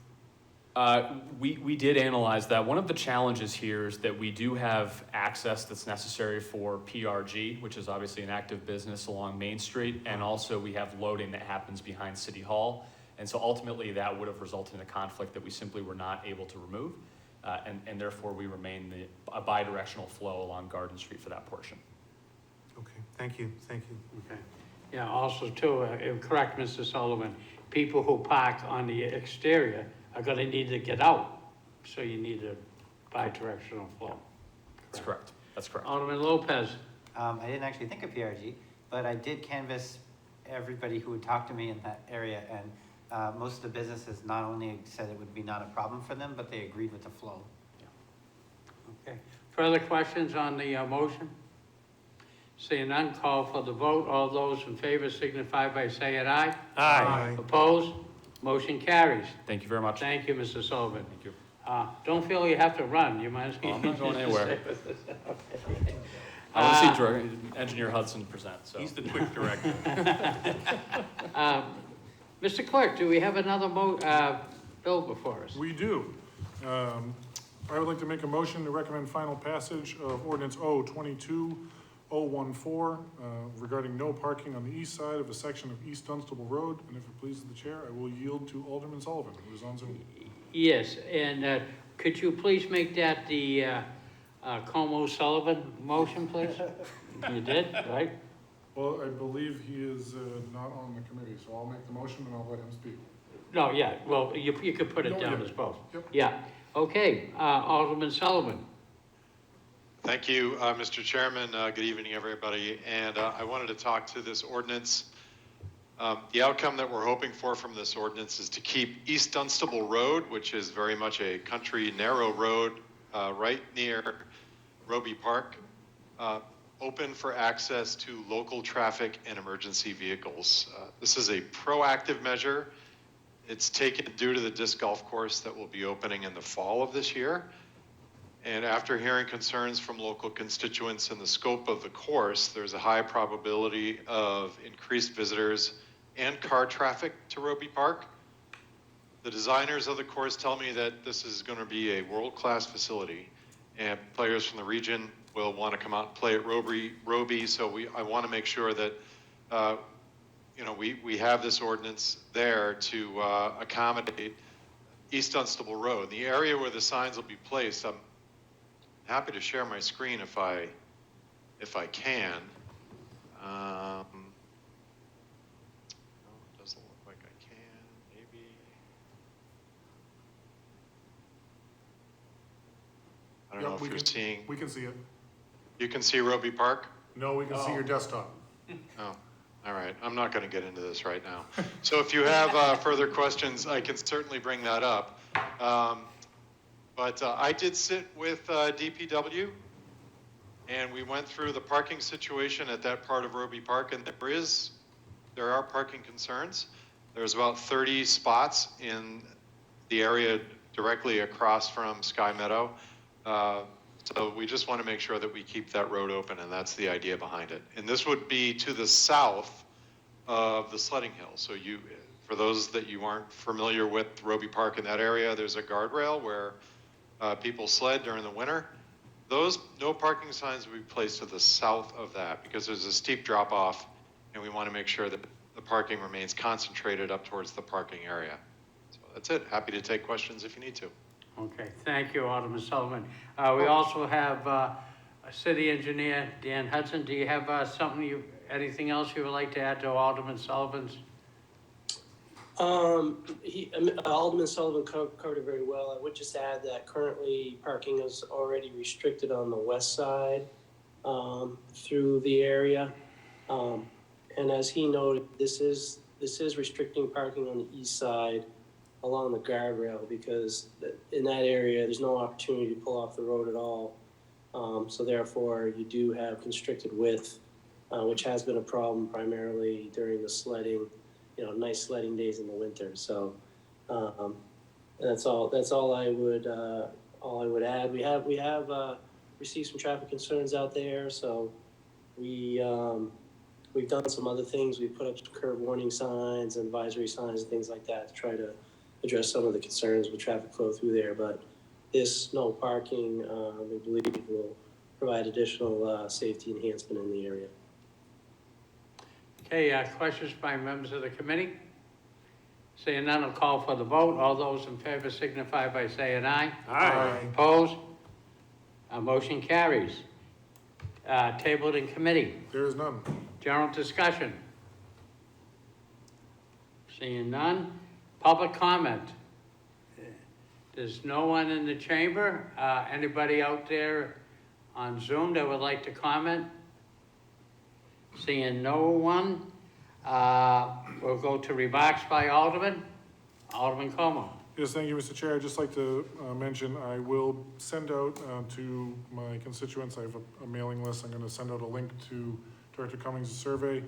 We did analyze that. One of the challenges here is that we do have access that's necessary for PRG, which is obviously an active business along Main Street, and also we have loading that happens behind City Hall. And so ultimately that would have resulted in a conflict that we simply were not able to remove, and therefore we remain a bi-directional flow along Garden Street for that portion. Okay, thank you. Okay. Yeah, also too, correct, Mr. Sullivan, people who park on the exterior are gonna need to get out, so you need a bi-directional flow. That's correct. That's correct. Alderman Lopez, I didn't actually think of PRG, but I did canvass everybody who would talk to me in that area, and most of the businesses not only said it would be not a problem for them, but they agreed with the flow. okay. Further questions on the motion? Seeing none, call for the vote. All those in favor signify by saying aye. Aye. Opposed? Motion carries. Thank you very much. Thank you, Mr. Sullivan. Thank you. Don't feel you have to run, you might as well. I'm not going anywhere. Okay. I want to see Engineer Hudson present, so. He's the quick director. Mr. Clerk, do we have another bill before us? We do. I would like to make a motion to recommend final passage of ordinance O-22-014 regarding no parking on the east side of a section of East Dunstable Road. And if it pleases the chair, I will yield to Alderman Sullivan, who is on Zoom. Yes, and could you please make that the Como Sullivan motion, please? You did, right? Well, I believe he is not on the committee, so I'll make the motion and I'll let him speak. No, yeah, well, you could put it No, down yeah. as both. Yep. Yeah, okay, Alderman Sullivan. Thank you, Mr. Chairman. Good evening, everybody. And I wanted to talk to this ordinance. The outcome that we're hoping for from this ordinance is to keep East Dunstable Road, which is very much a country narrow road right near Roby Park, open for access to local traffic and emergency vehicles. This is a proactive measure. It's taken due to the disc golf course that will be opening in the fall of this year. And after hearing concerns from local constituents in the scope of the course, there's a high probability of increased visitors and car traffic to Roby Park. The designers of the course tell me that this is going to be a world-class facility, and players from the region will want to come out and play at Roby. So I want to make sure that we have this ordinance there to accommodate East Dunstable Road. The area where the signs will be placed, I'm happy to share my screen if I can. No, it doesn't look like I can. Maybe. I don't know if you're seeing. We can see it. You can see Roby Park? No, we can see your desktop. Oh, all right. I'm not going to get into this right now. So if you have further questions, I can certainly bring that up. But I did sit with DPW, and we went through the parking situation at that part of Roby Park, and there are parking concerns. There's about 30 spots in the area directly across from Sky Meadow. So we just want to make sure that we keep that road open, and that's the idea behind it. And this would be to the south of the sledding hill. So for those that you aren't familiar with Roby Park in that area, there's a guardrail where people sled during the winter. Those no parking signs will be placed to the south of that because there's a steep drop off, and we want to make sure that the parking remains concentrated up towards the parking area. So that's it. Happy to take questions if you need to. Okay, thank you, Alderman Sullivan. We also have City Engineer Dan Hudson. Do you have anything else you would like to add to Alderman Sullivan's? Alderman Sullivan covered it very well. I would just add that currently parking is already restricted on the west side through the area. And as he noted, this is restricting parking on the east side along the guardrail because in that area, there's no opportunity to pull off the road at all. So therefore, you do have constricted width, which has been a problem primarily during the sledding, nice sledding days in the winter. So that's all I would add. We have received some traffic concerns out there. So we've done some other things. We put up some curb warning signs and advisory signs and things like that to try to address some of the concerns with traffic flow through there. But this no parking, we believe will provide additional safety enhancement in the area. Okay, questions by members of the committee? Seeing none, I'll call for the vote. All those in favor signify by saying aye. Aye. Opposed? Motion carries. Tabled in committee. There is none. General discussion. Seeing none. Public comment. There's no one in the chamber. Anybody out there on Zoom that would like to comment? Seeing no one. We'll go to remarks by Alderman. Alderman Como. Yes, thank you, Mr. Chair. I'd just like to mention, I will send out to my constituents, I have a mailing list. I'm gonna send out a link to Director Cummings' survey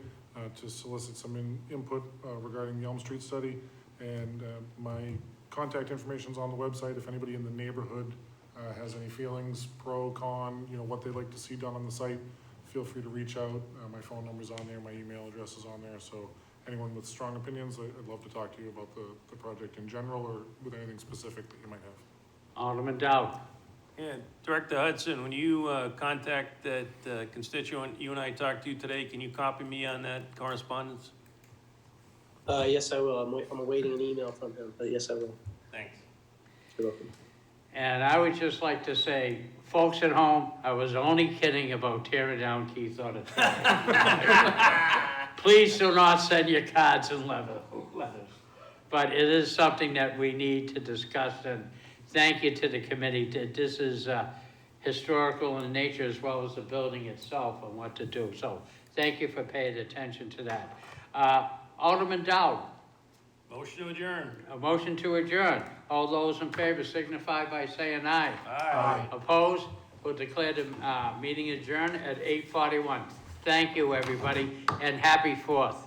to solicit some input regarding the Elm Street study. And my contact information's on the website. If anybody in the neighborhood has any feelings, pro, con, what they'd like to see done on the site, feel free to reach out. My phone number's on there, my email address is on there. So anyone with strong opinions, I'd love to talk to you about the project in general or with anything specific that you might have. Alderman Dowd. Yeah, Director Hudson, when you contact that constituent you and I talked to today, can you copy me on that correspondence? Yes, I will. I'm awaiting an email from him, but yes, I will. Thanks. You're welcome. And I would just like to say, folks at home, I was only kidding about tearing down Keith Auditorium. Please do not send your cards and letters. But it is something that we need to discuss, and thank you to the committee. This is historical in nature as well as the building itself and what to do. So thank you for paying attention to that. Alderman Dowd. Motion to adjourn. A motion to adjourn. All those in favor signify by saying aye. Aye. Opposed? We'll declare the meeting adjourned at 8:41. Thank you, everybody, and happy 4th.